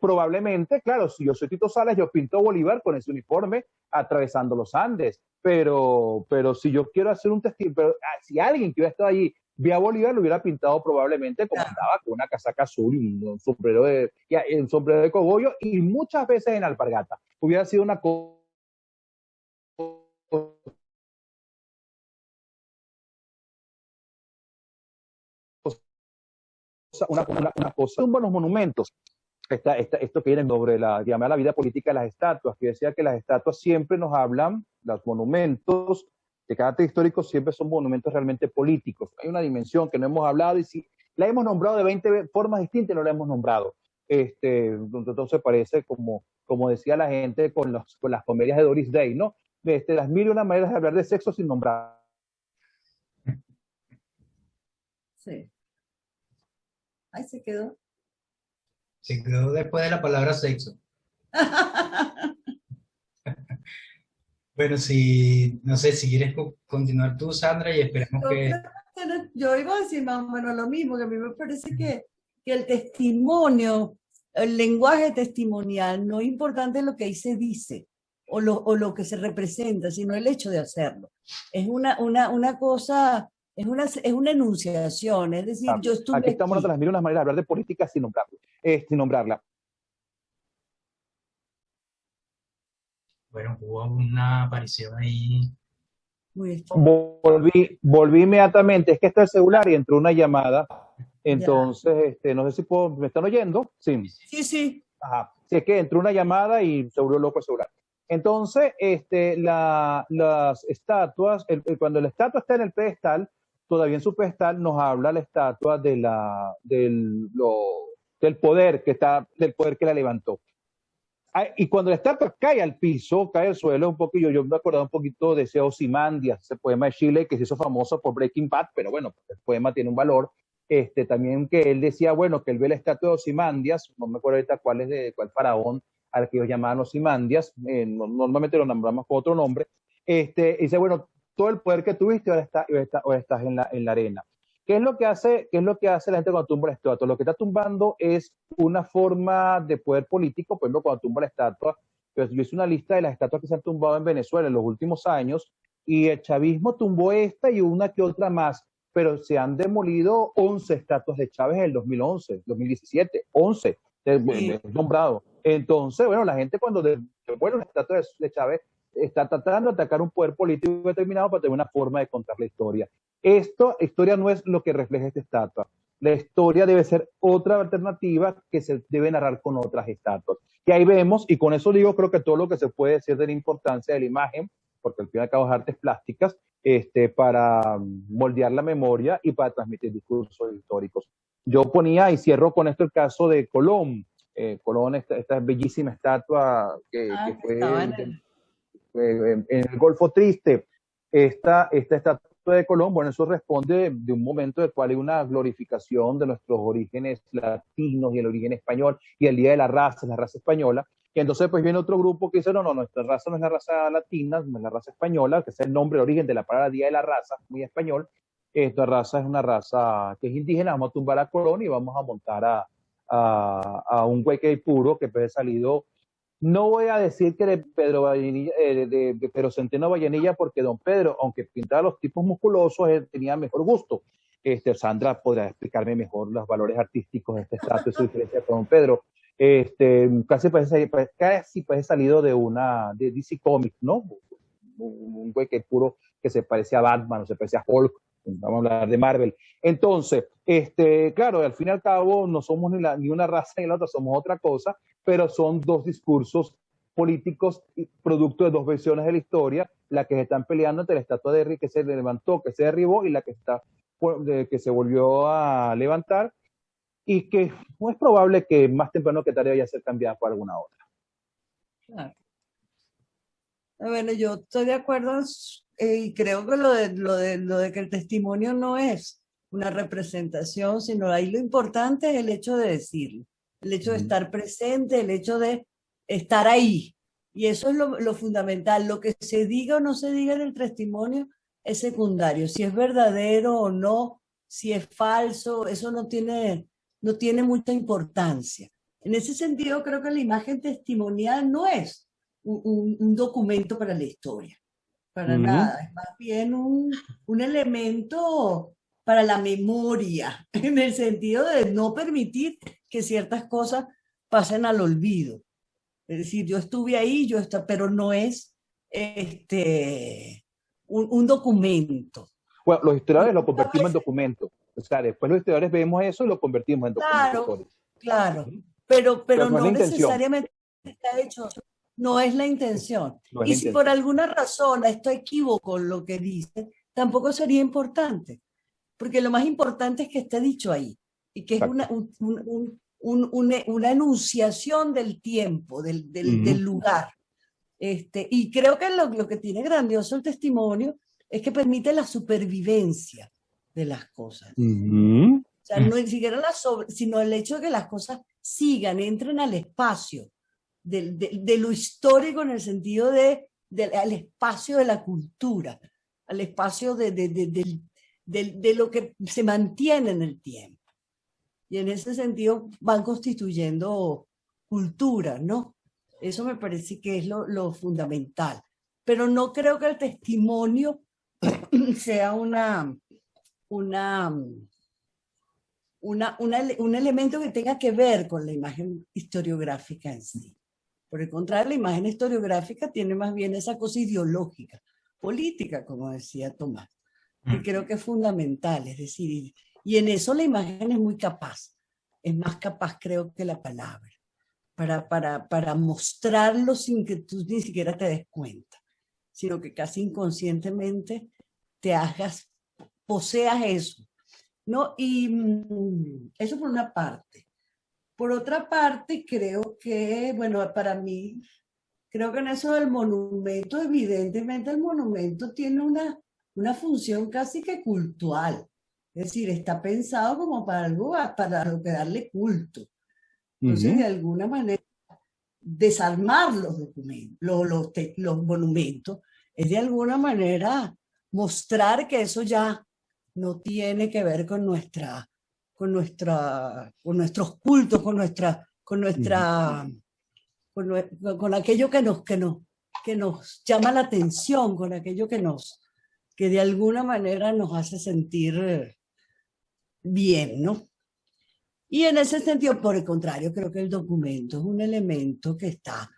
probablemente, claro, si yo soy Tito Salas, yo pinto Bolívar con ese uniforme atravesando los Andes, pero si yo quiero hacer un testimonio, pero si alguien que hubiera estado allí ve a Bolívar, lo hubiera pintado probablemente como andaba, con una casaca azul, un sombrero de cogollo, y muchas veces en alpargata. Hubiera sido una cosa son buenos monumentos. Esto que viene sobre la vida política de las estatuas, que decía que las estatuas siempre nos hablan, los monumentos de carácter histórico siempre son monumentos realmente políticos. Hay una dimensión que no hemos hablado y si la hemos nombrado de 20 formas distintas, no la hemos nombrado. Entonces parece como decía la gente con las comedias de Doris Day, ¿no? Las mil y una maneras de hablar de sexo sin nombrar. Sí. Ahí se quedó. Se quedó después de la palabra sexo. Bueno, no sé, si quieres continuar tú, Sandra, y esperemos que... Yo iba a decir más o menos lo mismo, que a mí me parece que el testimonio, el lenguaje testimonial, no es importante lo que ahí se dice o lo que se representa, sino el hecho de hacerlo. Es una cosa, es una enunciación, es decir, yo estuve aquí. Estamos hablando de las mil y una maneras de hablar de política sin nombrarla. Bueno, hubo una aparición ahí. Volví inmediatamente, es que está el celular y entró una llamada, entonces, no sé si ¿me están oyendo? Sí. Sí. Ajá. Sí, es que entró una llamada y se volvió loco el celular. Entonces, las estatuas, cuando la estatua está en el pedestal, todavía en su pedestal nos habla la estatua del poder del poder que la levantó. Y cuando la estatua cae al piso, cae al suelo, un poquillo, yo me acordaba un poquito de ese Ozymandias, ese poema de Chile que se hizo famoso por Breaking Bad, pero bueno, el poema tiene un valor. También que él decía, bueno, que él ve la estatua de Ozymandias, no me acuerdo ahorita cuál faraón al que ellos llamaban Ozymandias, normalmente lo nombramos con otro nombre, y dice, bueno, todo el poder que tuviste ahora estás en la arena. ¿Qué es lo que hace la gente cuando tumba la estatua? Lo que está tumbando es una forma de poder político. Por ejemplo, cuando tumba la estatua, pues yo hice una lista de las estatuas que se han tumbado en Venezuela en los últimos años y el chavismo tumbó esta y una que otra más, pero se han demolido 11 estatuas de Chávez en el 2011, 2017, 11 nombrado. Entonces, bueno, la gente cuando devuelve una estatua de Chávez está tratando de atacar un poder político determinado para tener una forma de contar la historia. Historia no es lo que refleja esta estatua. La historia debe ser otra alternativa que se debe narrar con otras estatuas. Y ahí vemos, y con eso digo, creo que todo lo que se puede decir de la importancia de la imagen, porque al fin y al cabo es artes plásticas, para moldear la memoria y para transmitir discursos históricos. Yo ponía, y cierro con esto el caso de Colón. Colón, esta bellísima estatua que fue en el Golfo Triste. Esta estatua de Colón, bueno, eso responde de un momento del cual hay una glorificación de nuestros orígenes latinos y el origen español y el Día de la Raza española. Y entonces pues viene otro grupo que dice, no, nuestra raza no es la raza latina, no es la raza española, que es el nombre, el origen de la palabra Día de la Raza, muy español. Esta raza es una raza que es indígena, vamos a tumbar a Colón y vamos a montar a un hueque puro que pues, ha salido. No voy a decir que de Pedro Vallenilla, de Pedro Centeno Vallenilla, porque don Pedro, aunque pintaba los tipos musculosos, él tenía mejor gusto. Sandra podrá explicarme mejor los valores artísticos de este estatua y su diferencia con don Pedro. Casi parece salido de DC Comics, ¿no? Un güey que puro que se parece a Batman o se parece a Hulk. Vamos a hablar de Marvel. Entonces, claro, al fin y al cabo no somos ni una raza ni la otra, somos otra cosa, pero son dos discursos políticos producto de dos versiones de la historia, la que se están peleando entre la estatua de Henry que se levantó, que se derribó, y la que se volvió a levantar, y que no es probable que más temprano que tarde vaya a ser cambiada por alguna otra. Claro. Bueno, yo estoy de acuerdo y creo que lo de que el testimonio no es una representación, sino ahí lo importante es el hecho de decirlo, el hecho de estar presente, el hecho de estar ahí. Y eso es lo fundamental. Lo que se diga o no se diga en el testimonio es secundario. Si es verdadero o no, si es falso, eso no tiene mucha importancia. En ese sentido, creo que la imagen testimonial no es un documento para la historia, para nada, es más bien un elemento para la memoria, en el sentido de no permitir que ciertas cosas pasen al olvido. Es decir, yo estuve ahí, pero no es un documento. Bueno, los historiadores lo convertimos en documento. O sea, después los historiadores vemos eso y lo convertimos en documento. Claro, pero no necesariamente está hecho. no es la intención. No es Y la si intención. por alguna razón esto equivoco en lo que dice, tampoco sería importante, porque lo más importante es que esté dicho ahí, y que es Exacto. una enunciación del tiempo, del lugar. Y creo que lo que tiene grandioso el testimonio es que permite la supervivencia de las cosas. Ujú. O sea, no ni siquiera sino el hecho de que las cosas sigan, entren al espacio de lo histórico en el sentido al espacio de la cultura, al espacio de lo que se mantiene en el tiempo. Y en ese sentido van constituyendo cultura, ¿no? Eso me parece que es lo fundamental. Pero no creo que el testimonio sea un elemento que tenga que ver con la imagen historiográfica en sí. Por el contrario, la imagen historiográfica tiene más bien esa cosa ideológica, política, como decía Tomás, que creo que es fundamental. Es decir, y en eso la imagen es muy capaz, es más capaz creo que la palabra, para mostrarlo sin que tú ni siquiera te des cuenta, sino que casi inconscientemente poseas eso, ¿no? Y eso por una parte. Por otra parte, creo que, bueno, para mí, creo que en eso del monumento, evidentemente el monumento tiene una función casi que cultural. Es decir, está pensado como para algo, para lo que darle culto. Entonces, de alguna manera, desarmar los documentos, los monumentos, es de alguna manera mostrar que eso ya no tiene que ver con nuestros cultos, con aquello que nos llama la atención, con aquello que de alguna manera nos hace sentir bien, ¿no? Y en ese sentido, por el contrario, creo que el documento es un elemento que está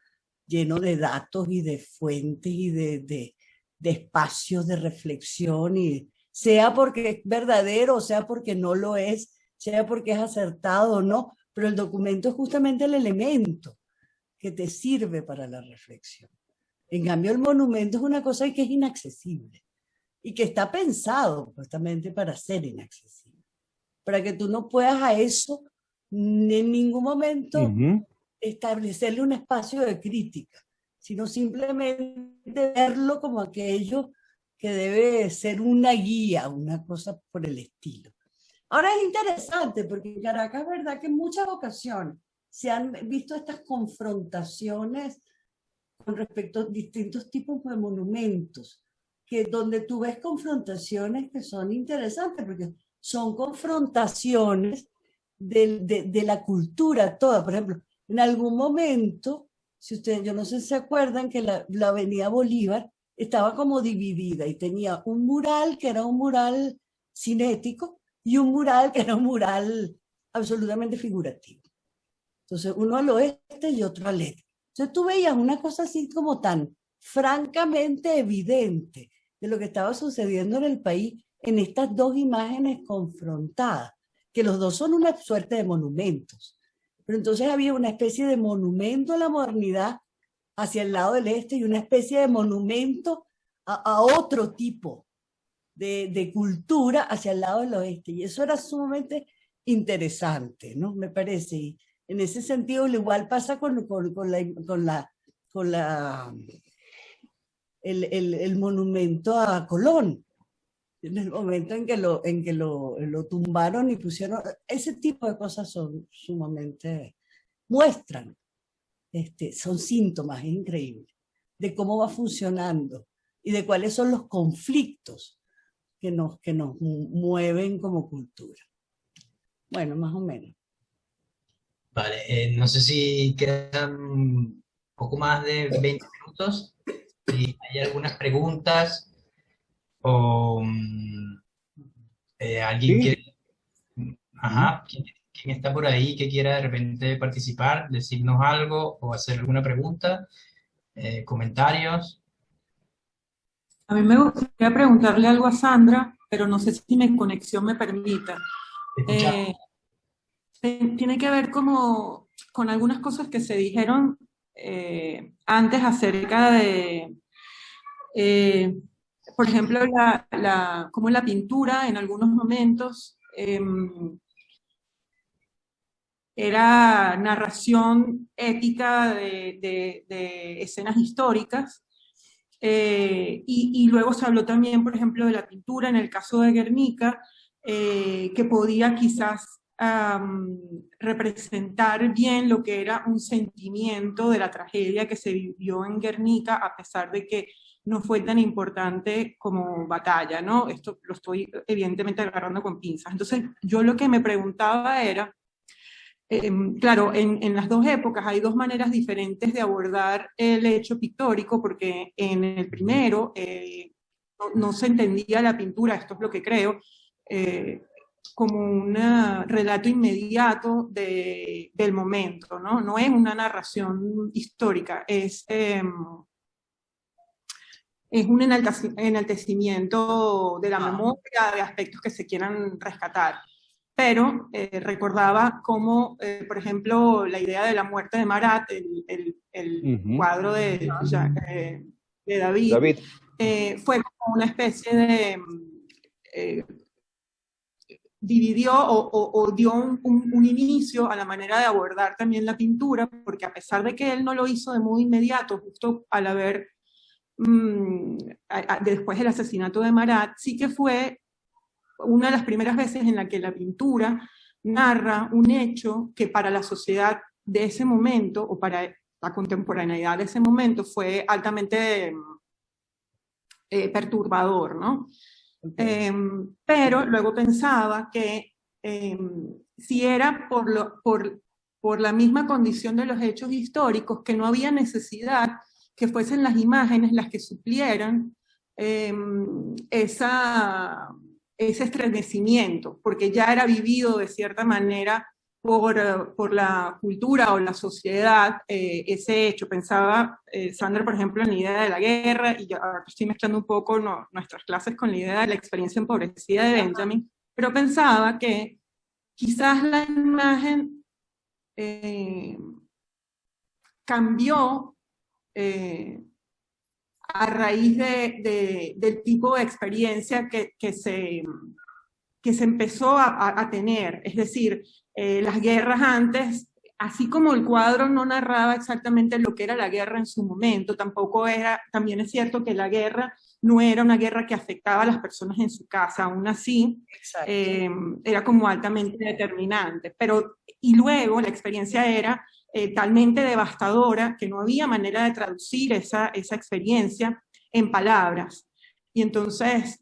lleno de datos y de fuentes y de espacios de reflexión, y sea porque es verdadero, sea porque no lo es, sea porque es acertado o no, pero el documento es justamente el elemento que te sirve para la reflexión. En cambio, el monumento es una cosa que es inaccesible y que está pensado justamente para ser inaccesible, para que tú no puedas a eso en ningún momento establecerle un espacio de crítica, sino simplemente verlo como aquello que debe ser una guía, una cosa por el estilo. Ahora es interesante porque en Caracas es verdad que en muchas ocasiones se han visto estas confrontaciones con respecto a distintos tipos de monumentos, donde tú ves confrontaciones que son interesantes, porque son confrontaciones de la cultura toda. Por ejemplo, en algún momento, yo no sé si se acuerdan que la Avenida Bolívar estaba como dividida y tenía un mural que era un mural cinético y un mural que era un mural absolutamente figurativo. Entonces, uno al oeste y otro al este. Entonces tú veías una cosa así como tan francamente evidente de lo que estaba sucediendo en el país en estas dos imágenes confrontadas, que los dos son una suerte de monumentos. Pero entonces había una especie de monumento a la modernidad hacia el lado del este y una especie de monumento a otro tipo de cultura hacia el lado del oeste. Y eso era sumamente interesante, ¿no? Me parece. Y en ese sentido, igual pasa con el monumento a Colón. En el momento en que lo tumbaron y pusieron, ese tipo de cosas son sumamente, muestran, son síntomas, es increíble, de cómo va funcionando y de cuáles son los conflictos que nos mueven como cultura. Bueno, más o menos. Vale, no sé si quedan un poco más de 20 minutos, si hay algunas preguntas o alguien Sí. quiere, ajá, ¿quién está por ahí que quiera de repente participar, decirnos algo o hacer alguna pregunta, comentarios? A mí me gustaría preguntarle algo a Sandra, pero no sé si mi conexión me permita. Escuchamos. Tiene que ver como con algunas cosas que se dijeron antes acerca de, por ejemplo, cómo la pintura en algunos momentos era narración épica de escenas históricas, y luego se habló también, por ejemplo, de la pintura en el caso de Guernica, que podía quizás representar bien lo que era un sentimiento de la tragedia que se vivió en Guernica, a pesar de que no fue tan importante como batalla, ¿no? Esto lo estoy evidentemente agarrando con pinzas. Entonces, yo lo que me preguntaba era, claro, en las dos épocas hay dos maneras diferentes de abordar el hecho pictórico, porque en el primero no se entendía la pintura, esto es lo que creo, como un relato inmediato del momento, ¿no? No es una narración histórica, es un enaltecimiento de la memoria, de aspectos que se quieran rescatar. Pero recordaba cómo, por ejemplo, la idea de la muerte de Marat, el cuadro de David. Fue como una especie de... dividió o dio un inicio a la manera de abordar también la pintura, porque a pesar de que él no lo hizo de modo inmediato, justo al haber, después del asesinato de Marat, sí que fue una de las primeras veces en la que la pintura narra un hecho que para la sociedad de ese momento, o para la contemporaneidad de ese momento, fue altamente perturbador, ¿no? Okay. Pero luego pensaba que si era por la misma condición de los hechos históricos, que no había necesidad que fuesen las imágenes las que suplieran ese estremecimiento, porque ya era vivido de cierta manera por la cultura o la sociedad ese hecho. Pensaba, Sandra, por ejemplo, en la idea de la guerra, y yo ahora estoy mezclando un poco nuestras clases con la idea de la experiencia empobrecida de Benjamin, pero pensaba que quizás la imagen cambió a raíz del tipo de experiencia que se empezó a tener. Es decir, las guerras antes, así como el cuadro no narraba exactamente lo que era la guerra en su momento, también es cierto que la guerra no era una guerra que afectaba a las personas en su casa, aún así era como altamente determinante. Y luego la experiencia era talmente devastadora que no había manera de traducir esa experiencia en palabras. Y entonces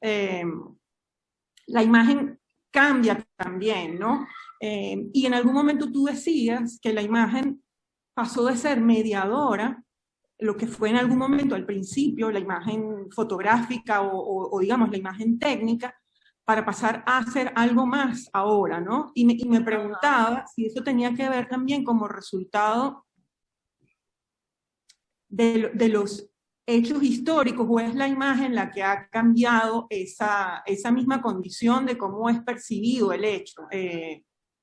la imagen cambia también, ¿no? Y en algún momento tú decías que la imagen pasó de ser mediadora, lo que fue en algún momento al principio la imagen fotográfica o digamos la imagen técnica, para pasar a hacer algo más ahora, ¿no? Y me preguntaba si eso tenía que ver también como resultado de los hechos históricos, o es la imagen la que ha cambiado esa misma condición de cómo es percibido el hecho.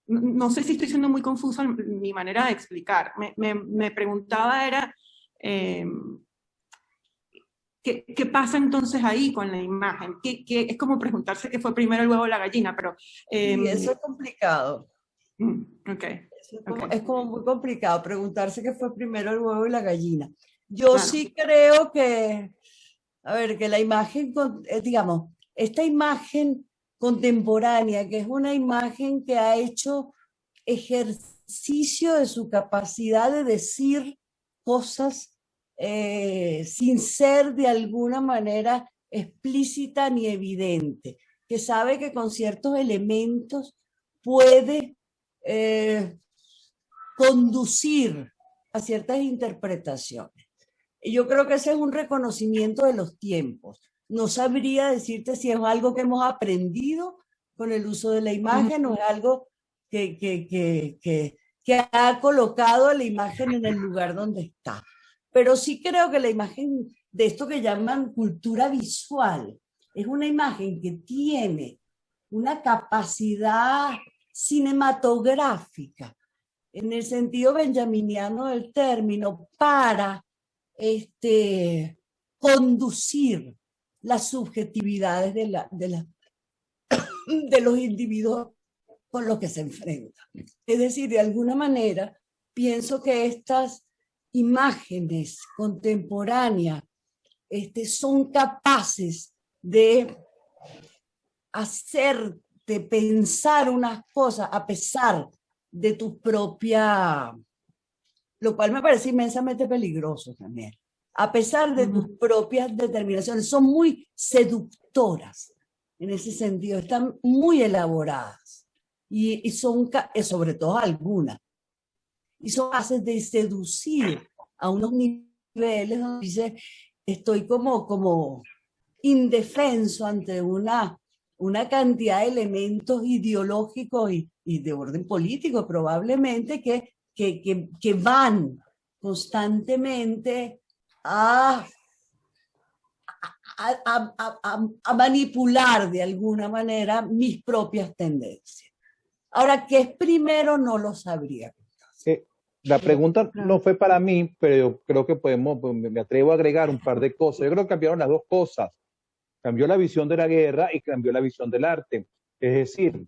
No sé si estoy siendo muy confusa en mi manera de explicar. Me preguntaba era, ¿qué pasa entonces ahí con la imagen? Es como preguntarse qué fue primero el huevo o la gallina, pero... y eso es complicado. Okay. Es como muy complicado preguntarse qué fue primero el huevo y la gallina. Yo sí creo que, a ver, que la imagen, digamos, esta imagen contemporánea, que es una imagen que ha hecho ejercicio de su capacidad de decir cosas sin ser de alguna manera explícita ni evidente, que sabe que con ciertos elementos puede conducir a ciertas interpretaciones. Y yo creo que ese es un reconocimiento de los tiempos. No sabría decirte si es algo que hemos aprendido con el uso de la imagen o es algo que ha colocado a la imagen en el lugar donde está. Pero sí creo que la imagen de esto que llaman cultura visual es una imagen que tiene una capacidad cinematográfica en el sentido benjaminiano del término, para conducir las subjetividades de los individuos con los que se enfrentan. Es decir, de alguna manera, pienso que estas imágenes contemporáneas son capaces de hacerte pensar unas cosas a pesar de tu propia, lo cual me parece inmensamente peligroso también, a pesar de tus propias determinaciones. Son muy seductoras en ese sentido, están muy elaboradas y son, sobre todo algunas, y son capaces de seducir a unos niveles donde dice, estoy como indefenso ante una cantidad de elementos ideológicos y de orden político probablemente que van constantemente a manipular de alguna manera mis propias tendencias. Ahora, ¿qué es primero? No lo sabría. La pregunta no fue para mí, pero yo creo que me atrevo a agregar un par de cosas. Yo creo que cambiaron las dos cosas. Cambió la visión de la guerra y cambió la visión del arte. Es decir,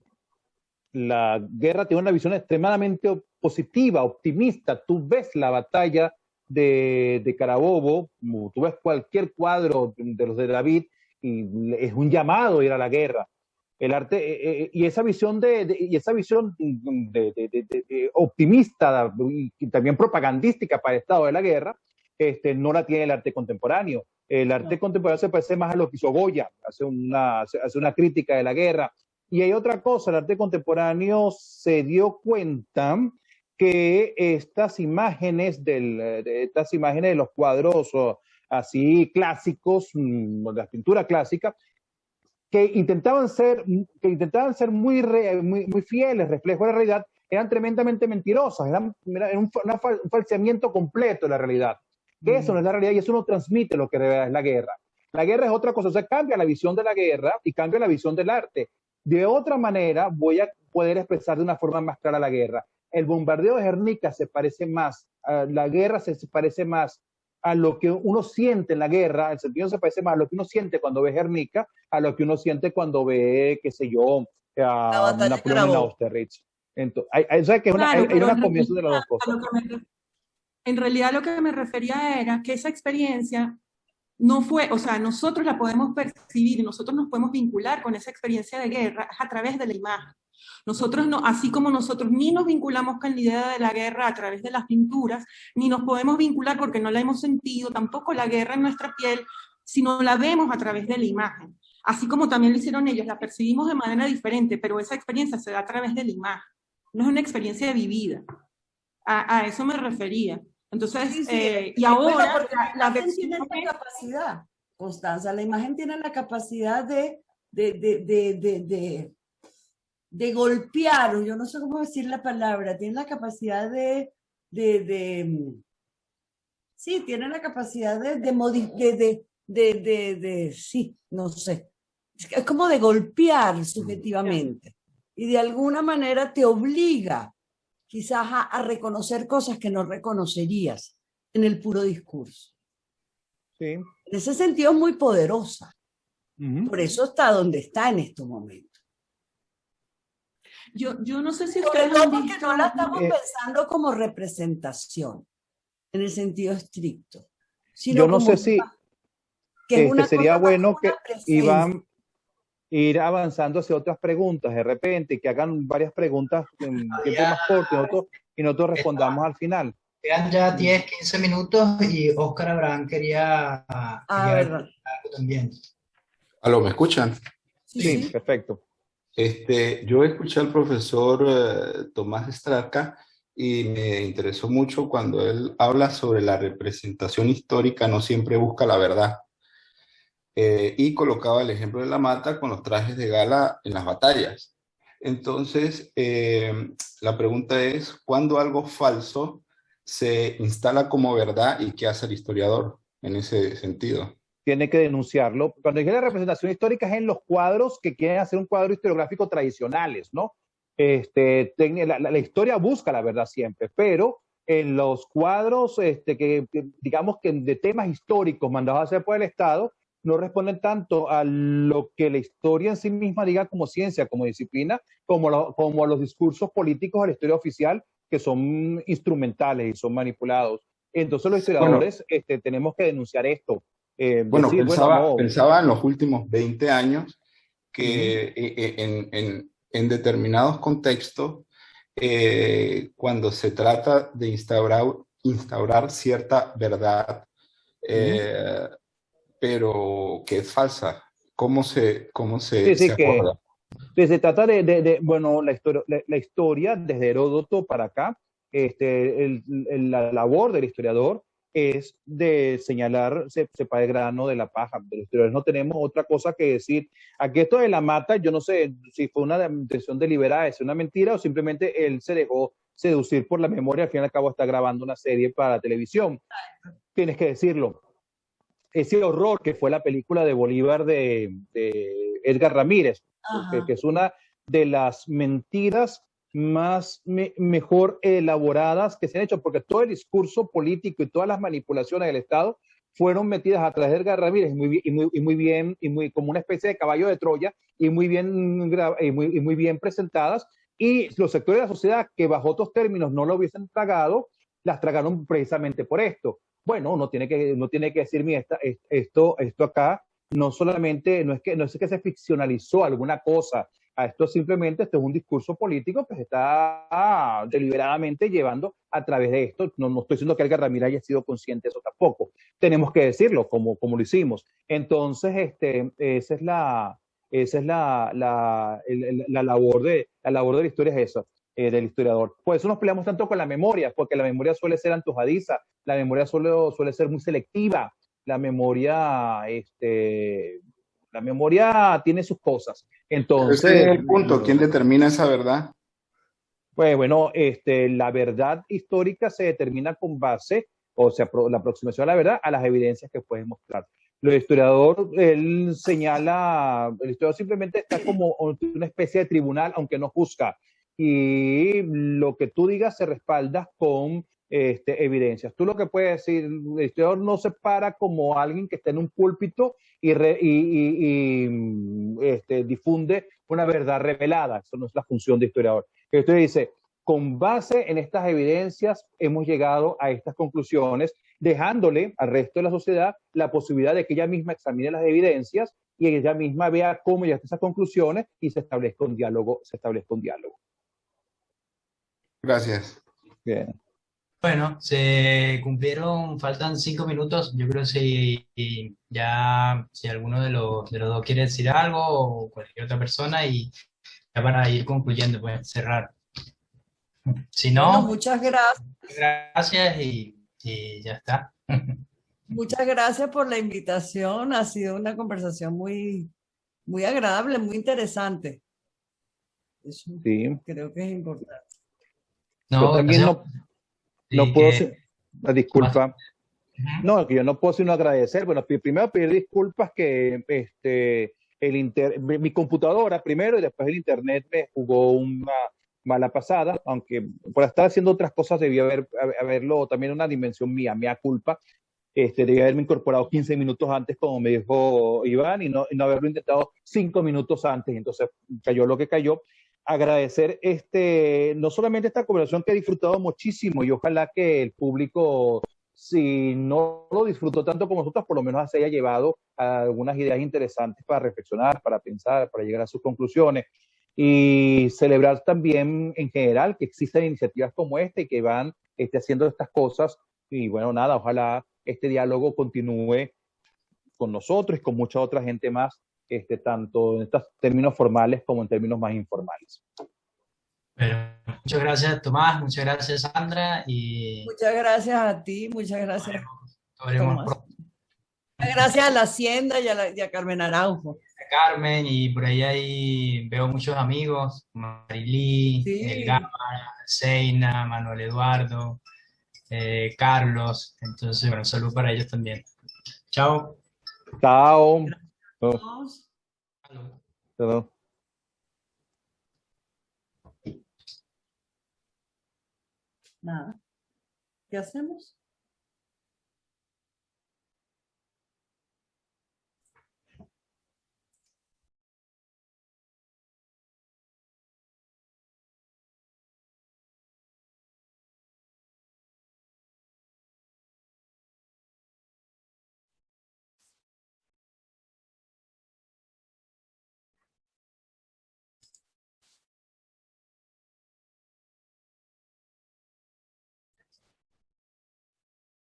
la guerra tiene una visión extremadamente positiva, optimista. Tú ves la batalla de Carabobo, tú ves cualquier cuadro de los de David y es un llamado a ir a la guerra. El arte y esa visión optimista y también propagandística para el estado de la guerra, no la tiene el arte contemporáneo. El arte contemporáneo se parece más a lo que hizo Goya, hace una crítica de la guerra. Y hay otra cosa, el arte contemporáneo se dio cuenta que estas imágenes de los cuadros así clásicos, de la pintura clásica, que intentaban ser muy fieles, reflejo de la realidad, eran tremendamente mentirosas, eran un falseamiento completo de la realidad. Que eso no es la realidad y eso no transmite lo que de verdad es la guerra. La guerra es otra cosa, o sea, cambia la visión de la guerra y cambia la visión del arte. De otra manera, voy a poder expresar de una forma más clara la guerra. El bombardeo de Guernica se parece más, la guerra se parece más a lo que uno siente en la guerra, el sentido se parece más a lo que uno siente cuando ve Guernica, a lo que uno siente cuando ve, qué sé yo, a Napoleón en Austerlitz. Entonces, hay una combinación de las dos cosas. En realidad lo que me refería era que esa experiencia no fue, o sea, nosotros la podemos percibir y nosotros nos podemos vincular con esa experiencia de guerra a través de la imagen. Nosotros no, así como nosotros ni nos vinculamos con la idea de la guerra a través de las pinturas, ni nos podemos vincular porque no la hemos sentido, tampoco la guerra en nuestra piel, sino la vemos a través de la imagen. Así como también lo hicieron ellos, la percibimos de manera diferente, pero esa experiencia se da a través de la imagen. No es una experiencia vivida. A eso me refería. Entonces, y ahora porque la imagen tiene esta capacidad, Constanza, la imagen tiene la capacidad de golpear, yo no sé cómo decir la palabra, tiene la capacidad sí, tiene la capacidad sí, no sé, es como de golpear subjetivamente y de alguna manera te obliga quizás a reconocer cosas que no reconocerías en el puro discurso. Sí. En ese sentido es muy poderosa. Por eso está donde está en estos momentos. Yo no sé si ustedes han visto, porque no la estamos pensando como representación, en el sentido estricto. Sino yo no sé si sería bueno que Iván ir avanzando hacia otras preguntas de repente, que hagan varias preguntas en tiempo más corto y nosotros respondamos al final. Quedan ya 10, 15 minutos y Óscar Abraham quería algo también. ¿Aló, me escuchan? Sí, perfecto. Yo escuché al profesor Tomás Straka y me interesó mucho cuando él habla sobre la representación histórica no siempre busca la verdad. Y colocaba el ejemplo de la mata con los trajes de gala en las batallas. Entonces, la pregunta es, ¿cuándo algo falso se instala como verdad y qué hace el historiador en ese sentido? Tiene que denunciarlo. Cuando dije la representación histórica es en los cuadros que quieren hacer un cuadro historiográfico tradicionales, ¿no? La historia busca la verdad siempre, pero en los cuadros digamos que de temas históricos mandados a hacer por el Estado, no responden tanto a lo que la historia en sí misma diga como ciencia, como disciplina, como a los discursos políticos de la historia oficial, que son instrumentales y son manipulados. Entonces los Bueno, historiadores tenemos que denunciar esto. bueno, Decir, bueno, no. pensaba en los últimos 20 años que en determinados contextos, cuando se trata de instaurar cierta verdad, pero que es falsa, cómo Sí, se sí, que aborda? se trata bueno, la historia desde Heródoto para acá, la labor del historiador es de señalar, sepa el grano de la paja. De los historiadores no tenemos otra cosa que decir. Aquí esto de la mata, yo no sé si fue una intención deliberada, es una mentira o simplemente él se dejó seducir por la memoria. Al fin y al cabo está grabando una serie para la televisión. Tienes que decirlo. Ese horror que fue la película de Bolívar de Edgar Ramírez, que es una de las mentiras más mejor elaboradas que se han hecho, porque todo el discurso político y todas las manipulaciones del Estado fueron metidas a través de Edgar Ramírez como una especie de caballo de Troya y muy bien presentadas, y los sectores de la sociedad que bajo otros términos no lo hubiesen tragado, las tragaron precisamente por esto. Bueno, uno tiene que decir, esto acá no solamente, no es que se ficcionalizó alguna cosa, esto simplemente es un discurso político que se está deliberadamente llevando a través de esto. No estoy diciendo que Edgar Ramírez haya sido consciente de eso tampoco. Tenemos que decirlo como lo hicimos. Entonces, esa es la labor de la historia, es eso. Del historiador. Por eso nos peleamos tanto con la memoria, porque la memoria suele ser antojadiza, la memoria suele ser muy selectiva, la memoria tiene sus cosas. Entonces, Ese es el punto. ¿Quién determina esa verdad? pues bueno, la verdad histórica se determina con base, o sea, la aproximación a la verdad, a las evidencias que puedes mostrar. El historiador simplemente está como una especie de tribunal, aunque no juzga. Y lo que tú digas se respalda con evidencias. Tú lo que puedes decir, el historiador no se para como alguien que está en un púlpito y difunde una verdad revelada. Eso no es la función de historiador. El historiador dice, con base en estas evidencias hemos llegado a estas conclusiones, dejándole al resto de la sociedad la posibilidad de que ella misma examine las evidencias y ella misma vea cómo llega a esas conclusiones y se establezca un diálogo. Gracias. Bien. Bueno, se cumplieron, faltan 5 minutos. Yo creo que si alguno de los dos quiere decir algo o cualquier otra persona, y ya para ir concluyendo, pues cerrar. Si Bueno, no, muchas gracias. gracias y ya está. Muchas gracias por la invitación. Ha sido una conversación muy, muy agradable, muy interesante. Eso Sí. creo que es importante. Yo también no puedo disculpa. Ujú. No, que yo no puedo sino agradecer. Bueno, primero pedir disculpas que mi computadora primero y después el internet me jugó una mala pasada, aunque por estar haciendo otras cosas debía haberlo también una dimensión mía culpa. Debía haberme incorporado 15 minutos antes, como me dijo Iván, y no haberlo intentado 5 minutos antes. Entonces cayó lo que cayó. Agradecer no solamente esta conversación que he disfrutado muchísimo, y ojalá que el público, si no lo disfrutó tanto como nosotros, por lo menos se haya llevado algunas ideas interesantes para reflexionar, para pensar, para llegar a sus conclusiones. Y celebrar también en general que existen iniciativas como esta y que van haciendo estas cosas. Y bueno, nada, ojalá este diálogo continúe con nosotros y con mucha otra gente más, tanto en estos términos formales como en términos más informales. Bueno, muchas gracias, Tomás, muchas gracias, Sandra, y Muchas gracias a ti, muchas gracias. veremos Tomás. Muchas gracias a la Hacienda y a Carmen Araujo. a Carmen, y por ahí veo muchos amigos, Marilí, Sí. Elgama, Seina, Manuel Eduardo, Carlos. Entonces, bueno, salud para ellos también. Chao. Chao. Vamos. Salud. Chao. Nada. ¿Qué hacemos?